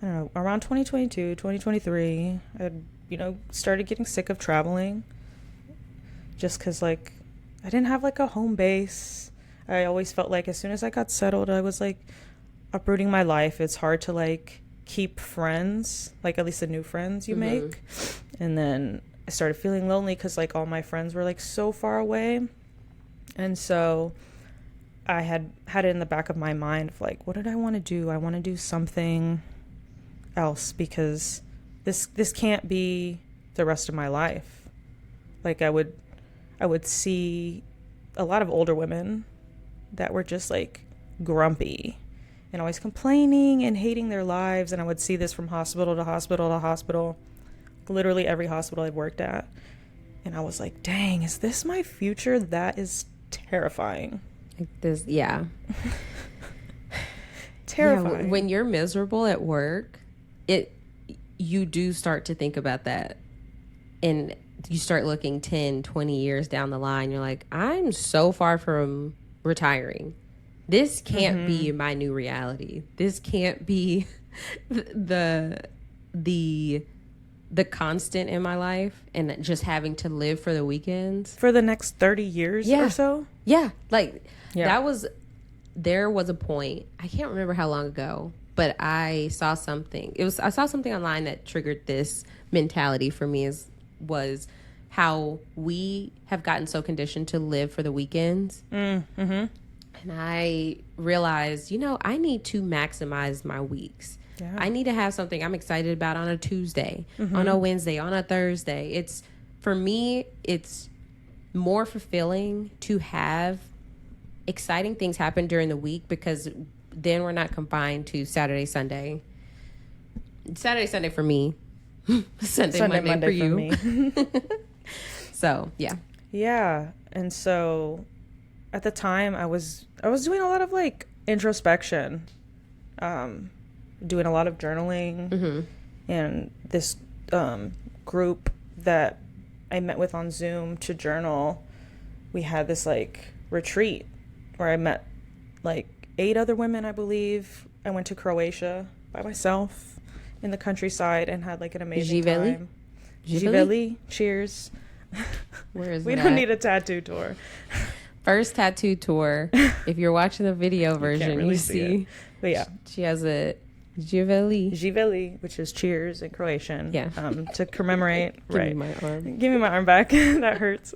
I don't know, around 2022, 2023, I started getting sick of traveling just because, like, I didn't have, like, a home base. I always felt like as soon as I got settled, I was, like, uprooting my life. It's hard to, like, keep friends, like, at least the new friends you make. And then I started feeling lonely because like all my friends were like so far away. And so I had it in the back of my mind of like, what did I want to do? I want to do something else, because this can't be the rest of my life. Like I would see a lot of older women that were just like grumpy and always complaining and hating their lives. And I would see this from hospital to hospital to hospital, literally every hospital I've worked at. And I was like, dang, is this my future? That is terrifying. Like this, yeah. Terrifying. Yeah, when you're miserable at work, you do start to think about that. And you start looking 10, 20 years down the line. You're like, I'm so far from retiring. This can't be my new reality. This can't be the constant in my life, and just having to live for the weekends for the next 30 years or so. Yeah. Like there was a point, I can't remember how long ago, but I saw something. I saw something online that triggered this mentality for me, was how we have gotten so conditioned to live for the weekends. And I realized, I need to maximize my weeks. Yeah. I need to have something I'm excited about on a Tuesday, on a Wednesday, on a Thursday. For me, it's more fulfilling to have exciting things happen during the week, because then we're not confined to Saturday, Sunday. Saturday, Sunday for me. Sunday, Monday for you. Me. So, yeah. Yeah. And so at the time I was doing a lot of like introspection, doing a lot of journaling, and this group that I met with on Zoom to journal, we had this like retreat where I met like 8 other women, I believe. I went to Croatia by myself in the countryside and had like an amazing time. Živeli. Cheers. Where is we that? Don't need a tattoo tour. First tattoo tour. If you're watching the video version, really you see. But yeah, she has a Živeli, which is cheers in Croatian. Yeah. To commemorate. Give me my arm. Give me my arm back. That hurts.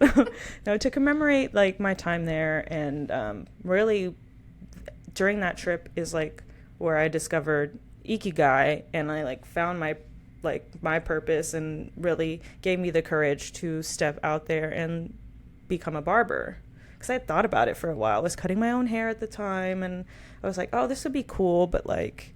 No, to commemorate like my time there, and really during that trip is like where I discovered Ikigai, and I like found my purpose, and really gave me the courage to step out there and become a barber. Because I had thought about it for a while. I was cutting my own hair at the time, and I was like, oh, this would be cool, but like,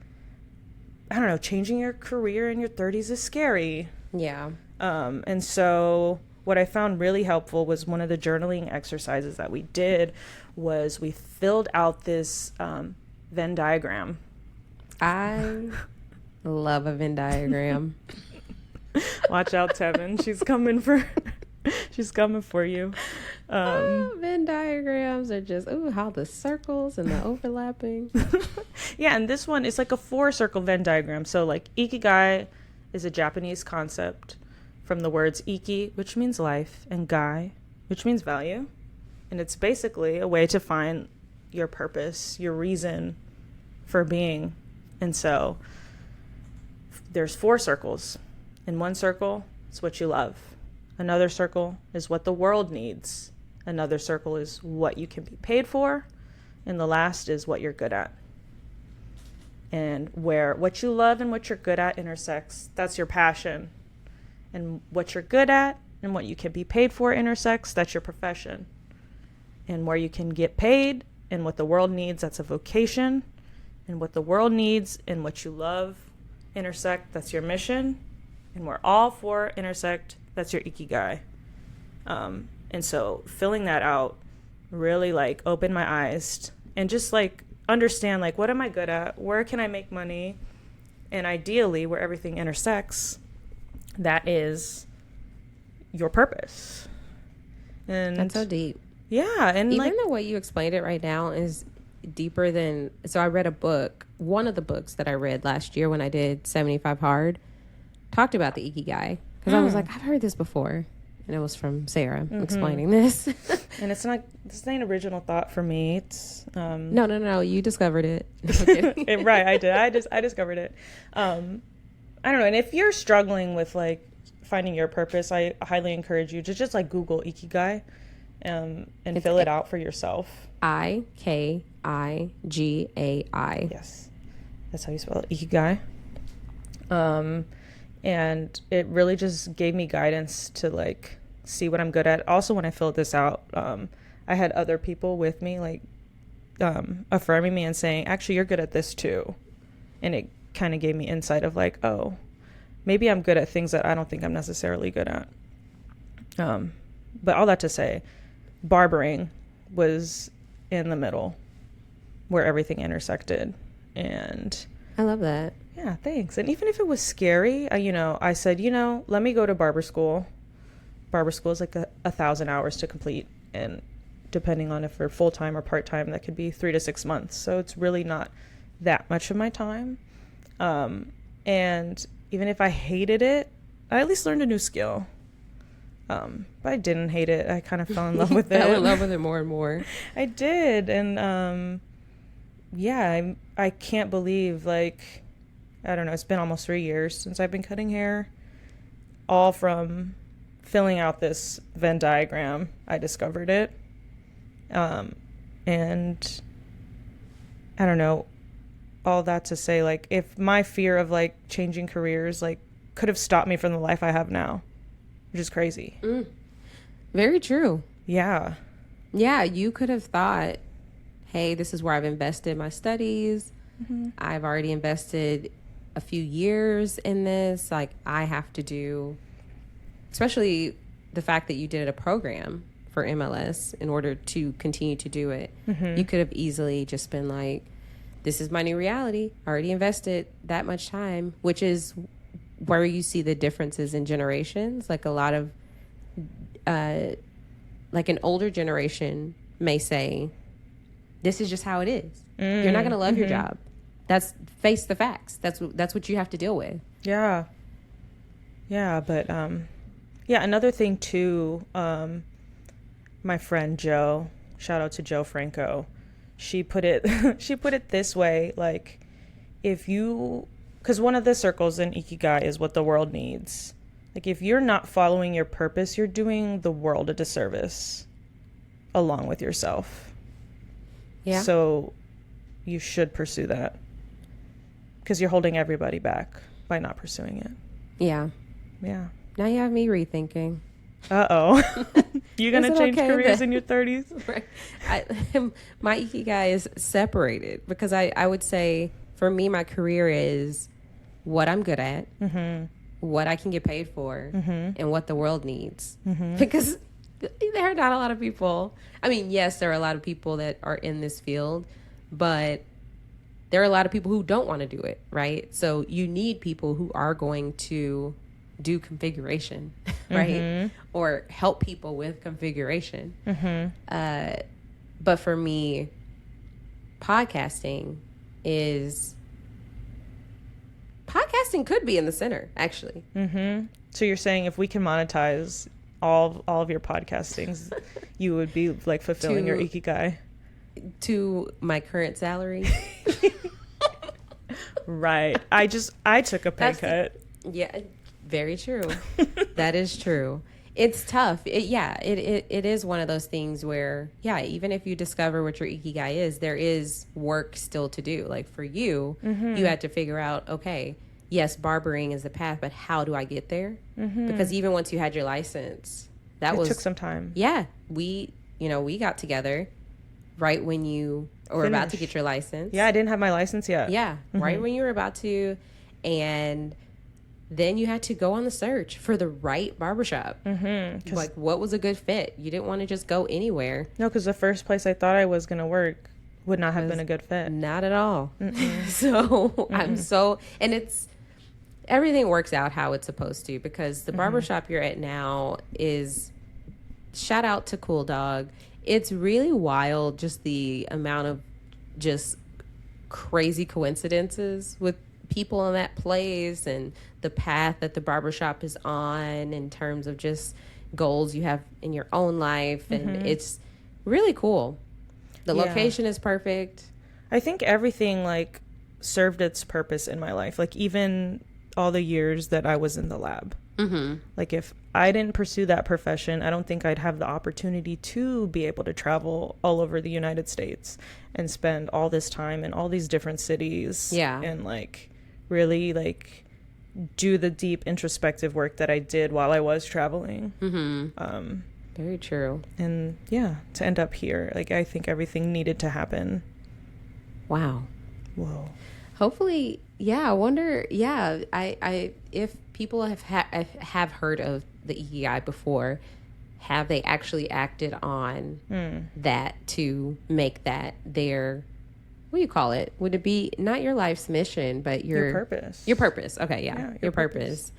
I don't know, changing your career in your 30s is scary. Yeah. And so what I found really helpful was one of the journaling exercises that we did was we filled out this Venn diagram. I love a Venn diagram. Watch out, Tevin. She's coming for you. Venn diagrams are just, how the circles and the overlapping. Yeah, and this one is like a 4-circle Venn diagram. So like Ikigai is a Japanese concept from the words Iki, which means life, and Gai, which means value. And it's basically a way to find your purpose, your reason for being. And so there's 4 circles. In one circle, it's what you love. Another circle is what the world needs. Another circle is what you can be paid for. And the last is what you're good at. And where what you love and what you're good at intersects, that's your passion. And what you're good at and what you can be paid for intersects, that's your profession. And where you can get paid and what the world needs, that's a vocation. And what the world needs and what you love intersect, that's your mission. And where all 4 intersect, that's your Ikigai. And so filling that out really like opened my eyes and just like understand like, what am I good at? Where can I make money? And ideally where everything intersects, that is your purpose. And that's so deep. Yeah. And even the way you explained it right now is deeper than, so I read a book, one of the books that I read last year when I did 75 Hard talked about the Ikigai, because I was like, I've heard this before. And it was from Sarah explaining this. And this ain't an original thought for me. It's No, you discovered it. Right, I did. I discovered it. I don't know. And if you're struggling with like finding your purpose, I highly encourage you to just like Google Ikigai and fill it out for yourself. Ikigai. Yes, that's how you spell it, Ikigai. And it really just gave me guidance to like see what I'm good at. Also, when I filled this out, I had other people with me, like affirming me and saying, actually, you're good at this too. And it kind of gave me insight of like, oh, maybe I'm good at things that I don't think I'm necessarily good at. But all that to say, barbering was in the middle where everything intersected. And I love that. Yeah, thanks. And even if it was scary, I said, let me go to barber school. Barber school is like 1,000 hours to complete. And depending on if we're full-time or part-time, that could be 3 to 6 months. So it's really not that much of my time. And even if I hated it, I at least learned a new skill. But I didn't hate it. I kind of fell in love with it. Fell in love with it more and more. I did. And I can't believe, like, I don't know, it's been almost 3 years since I've been cutting hair. All from filling out this Venn diagram, I discovered it. And I don't know, all that to say, like, if my fear of like changing careers like could have stopped me from the life I have now, which is crazy. Very true. Yeah, you could have thought, hey, this is where I've invested my studies. I've already invested a few years in this. Like, I have to do, especially the fact that you did a program for MLS in order to continue to do it. You could have easily just been like, this is my new reality. I already invested that much time, which is where you see the differences in generations. Like, a lot of, like an older generation may say, this is just how it is. You're not going to love your job. That's, face the facts. That's what you have to deal with. Yeah. But, another thing too, my friend Jo, shout out to Jo Franco, she put it this way, like, because one of the circles in Ikigai is what the world needs. Like, if you're not following your purpose, you're doing the world a disservice along with yourself. Yeah. So you should pursue that, because you're holding everybody back by not pursuing it. Yeah. Now you have me rethinking. Uh-oh. You're going to change careers in your 30s? Right. My Ikigai is separated, because I would say, for me, my career is what I'm good at, what I can get paid for, and what the world needs. Because there are not a lot of people. I mean, yes, there are a lot of people that are in this field, but there are a lot of people who don't want to do it, right? So you need people who are going to do configuration, right? Or help people with configuration. But for me, podcasting could be in the center, actually. So you're saying if we can monetize all of your podcastings, you would be like fulfilling your Ikigai to my current salary. Right. I took a pay cut. Very true. That is true. It's tough. It is one of those things where, even if you discover what your Ikigai is, there is work still to do. Like, for you, you had to figure out, okay, yes, barbering is the path, but how do I get there? Because even once you had your license, it took some time. Yeah. We got together right when you were about to get your license. Yeah, I didn't have my license yet. Yeah, right when you were about to. And then you had to go on the search for the right barbershop. Like, what was a good fit? You didn't want to just go anywhere. No, because the first place I thought I was going to work would not have been a good fit. Not at all. So and it's, everything works out how it's supposed to, because the barbershop you're at now is, shout out to Cool Dog. It's really wild, just the amount of just crazy coincidences with people in that place, and the path that the barbershop is on in terms of just goals you have in your own life. And it's really cool. The location is perfect. I think everything served its purpose in my life. Like, even all the years that I was in the lab. Like if I didn't pursue that profession, I don't think I'd have the opportunity to be able to travel all over the United States and spend all this time in all these different cities. Yeah. And like really like do the deep introspective work that I did while I was traveling. Very true. And yeah, to end up here, like I think everything needed to happen. Wow. Whoa. Hopefully, yeah. I wonder. Yeah, I if people have heard of the Ikigai before, have they actually acted on that to make that their, what do you call it? Would it be not your life's mission, but your purpose? Your purpose. Okay, yeah, your purpose.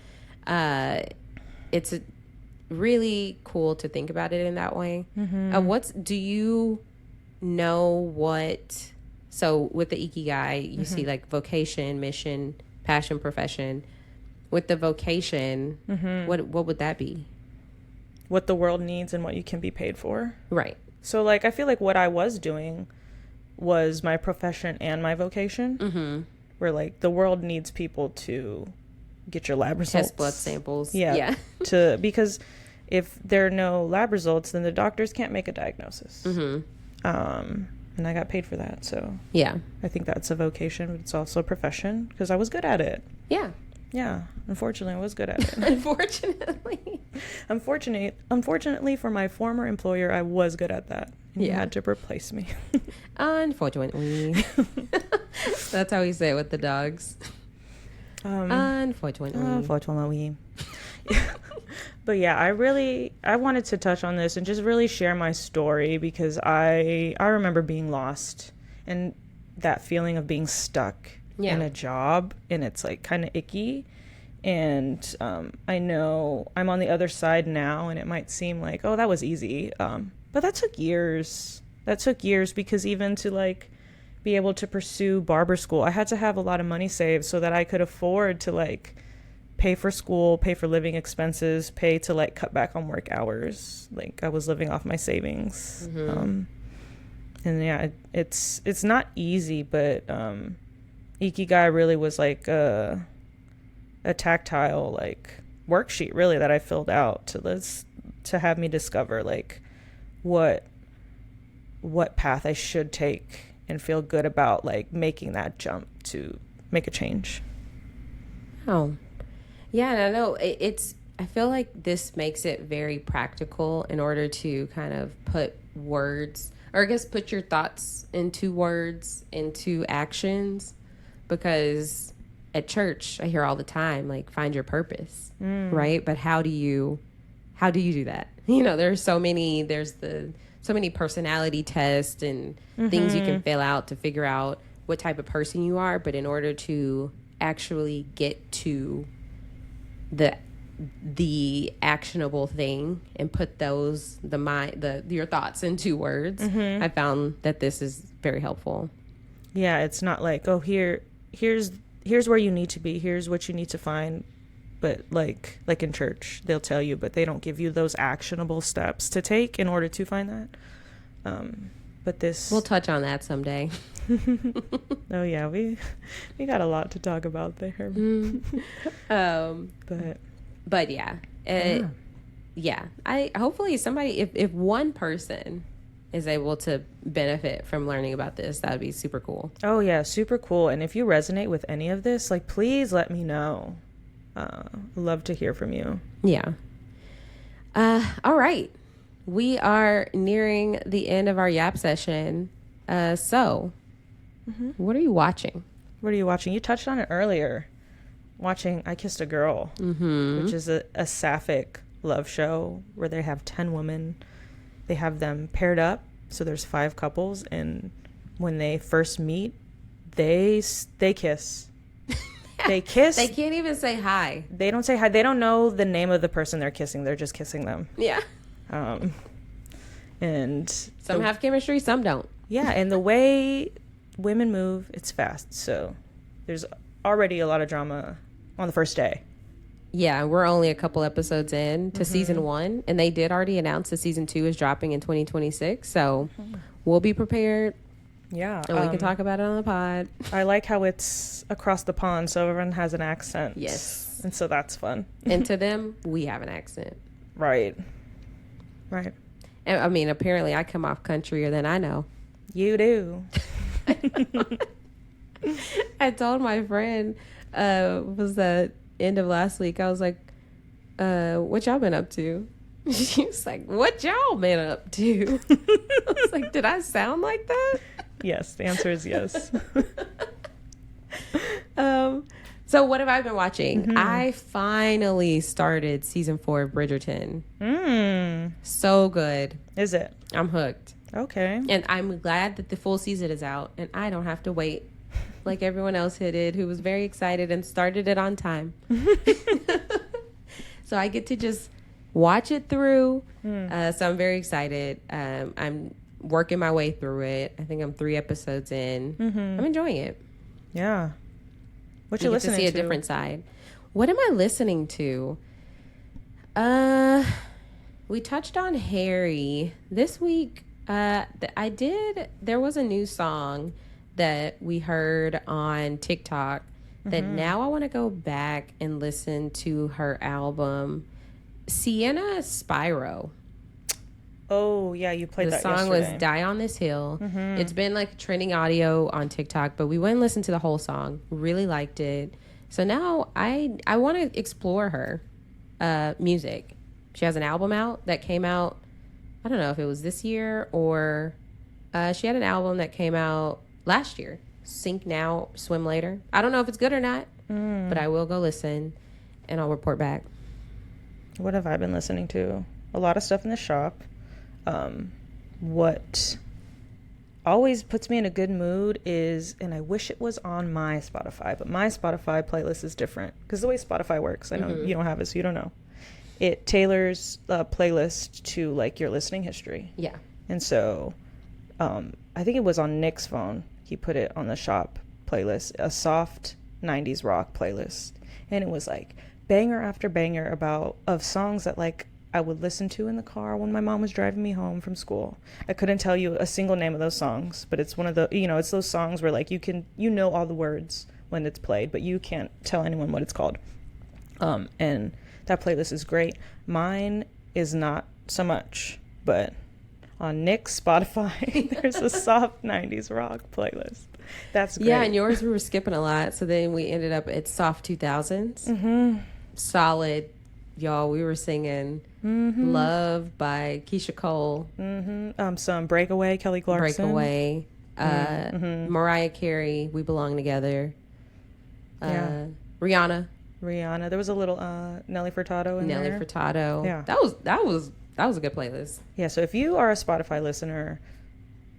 It's really cool to think about it in that way. Do you know what? So with the Ikigai, you see like vocation, mission, passion, profession. With the vocation, what would that be? What the world needs and what you can be paid for. Right. So like I feel like what I was doing was my profession and my vocation. Where like the world needs people to get your lab results. Test blood samples. Yeah. Because if there are no lab results, then the doctors can't make a diagnosis. And I got paid for that. So yeah, I think that's a vocation, but it's also a profession because I was good at it. Yeah. Yeah. Unfortunately, I was good at it. Unfortunately for my former employer, I was good at that. And he had to replace me. Unfortunately. That's how we say it with the dogs. Unfortunately. But yeah, I wanted to touch on this and just really share my story because I remember being lost and that feeling of being stuck in a job, and it's like kind of icky. And I know I'm on the other side now, and it might seem like, oh, that was easy. But that took years. Because even to like be able to pursue barber school, I had to have a lot of money saved so that I could afford to like pay for school, pay for living expenses, pay to like cut back on work hours. Like I was living off my savings. And yeah, it's not easy, but Ikigai really was like a tactile like worksheet really that I filled out to have me discover like what path I should take and feel good about like making that jump to make a change. Oh. Yeah, and I know I feel like this makes it very practical in order to kind of put words, or I guess put your thoughts into words, into actions, because at church I hear all the time, like, find your purpose, right? But how do you do that? You know, there's so many personality tests and things you can fill out to figure out what type of person you are, but in order to actually get to the actionable thing and put your thoughts into words, I found that this is very helpful. Yeah, it's not like, oh, here's where you need to be, here's what you need to find, but like in church they'll tell you, but they don't give you those actionable steps to take in order to find that. But this, we'll touch on that someday. Oh yeah, we got a lot to talk about there. But yeah, I hopefully somebody, if one person is able to benefit from learning about this, that would be super cool. Oh yeah, super cool. And if you resonate with any of this, like, please let me know. Love to hear from you. Yeah. All right, we are nearing the end of our yap session. So what are you watching? You touched on it earlier. Watching I Kissed a Girl, which is a sapphic love show where they have 10 women. They have them paired up, so there's 5 couples, and when they first meet, they kiss. They kiss. They can't even say hi. They don't say hi. They don't know the name of the person they're kissing. They're just kissing them. Yeah. And some have chemistry, some don't. Yeah, and the way women move, it's fast. So there's already a lot of drama on the first day. Yeah, we're only a couple episodes in to season 1, and they did already announce that season 2 is dropping in 2026. So we'll be prepared. Yeah. And we can talk about it on the pod. I like how it's across the pond, so everyone has an accent. Yes. And so that's fun. And to them, we have an accent. Right. And, I mean, apparently I come off countryer than I know. You do. I told my friend, was the end of last week, I was like, what y'all been up to? She was like, what y'all been up to? I was like, did I sound like that? Yes, the answer is yes. So what have I been watching? I finally started season 4 of Bridgerton. So good. Is it? I'm hooked. Okay. And I'm glad that the full season is out and I don't have to wait like everyone else did who was very excited and started it on time. So I get to just watch it through. So I'm very excited. I'm working my way through it. I think I'm 3 episodes in. I'm enjoying it. Yeah. What you get listening to see a different side. What am I listening to? We touched on Harry this week. There was a new song that we heard on TikTok that now I want to go back and listen to her album, Sienna Spyro. Oh, yeah, you played that yesterday. The song was Die on This Hill. It's been like trending audio on TikTok, but we went and listened to the whole song. Really liked it. So now I want to explore her music. She has an album out that came out, I don't know if it was this year or she had an album that came out last year. Sink Now, Swim Later. I don't know if it's good or not, but I will go listen and I'll report back. What have I been listening to? A lot of stuff in the shop. What always puts me in a good mood is, and I wish it was on my Spotify, but my Spotify playlist is different because the way Spotify works, I know you don't have it, so you don't know. It tailors a playlist to like your listening history. Yeah. And so I think it was on Nick's phone. He put it on the shop playlist, a soft 90s rock playlist. And it was like banger after banger of songs that like I would listen to in the car when my mom was driving me home from school. I couldn't tell you a single name of those songs, but it's one of the, it's those songs where like you know all the words when it's played, but you can't tell anyone what it's called. And that playlist is great. Mine is not so much, but on Nick's Spotify, there's a soft 90s rock playlist. That's great. Yeah, and yours we were skipping a lot, so then we ended up at soft 2000s. Solid. Y'all, we were singing Love by Keisha Cole. Some Breakaway, Kelly Clarkson. Breakaway. Mariah Carey, We Belong Together. Rihanna. There was a little Nelly Furtado in there. Nelly Furtado. Yeah. That was a good playlist. Yeah, so if you are a Spotify listener,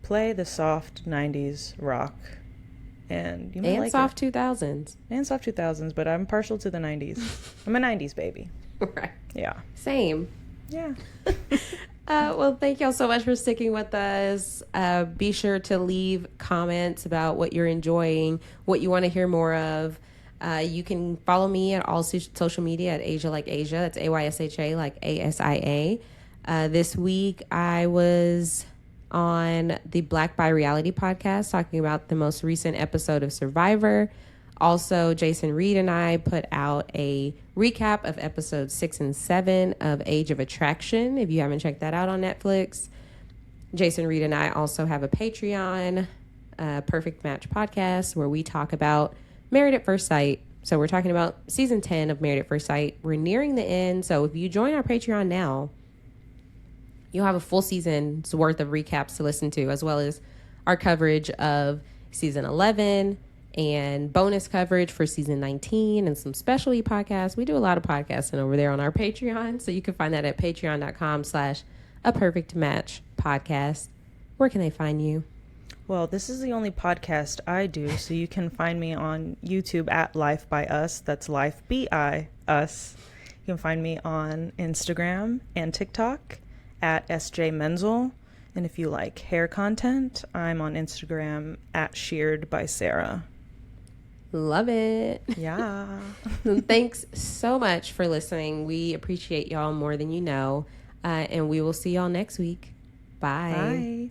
play the soft 90s rock. And you might like soft 2000s. And soft 2000s, but I'm partial to the 90s. I'm a 90s baby. Right. Yeah. Same. Yeah. Well, thank y'all so much for sticking with us. Be sure to leave comments about what you're enjoying, what you want to hear more of. You can follow me at all social media at Aysha like Aysha. That's AYSHA like ASIA. This week I was on the Black by Reality podcast talking about the most recent episode of Survivor. Also, Jason Reed and I put out a recap of episodes 6 and 7 of Age of Attraction. If you haven't checked that out on Netflix. Jason Reed and I also have a Patreon, Perfect Match podcast, where we talk about Married at First Sight. So we're talking about season 10 of Married at First Sight. We're nearing the end. So if you join our Patreon now, you'll have a full season's worth of recaps to listen to, as well as our coverage of season 11 and bonus coverage for season 19 and some specialty podcasts. We do a lot of podcasting over there on our Patreon. So you can find that at patreon.com/aperfectmatchpodcast. Where can they find you? Well, this is the only podcast I do, so you can find me on YouTube at Life by Us. That's Life B-I Us. You can find me on Instagram and TikTok at SJ Menzel. And if you like hair content, I'm on Instagram at Sheared by Sarah. Love it. Yeah. Thanks so much for listening. We appreciate y'all more than you know. And we will see y'all next week. Bye. Bye.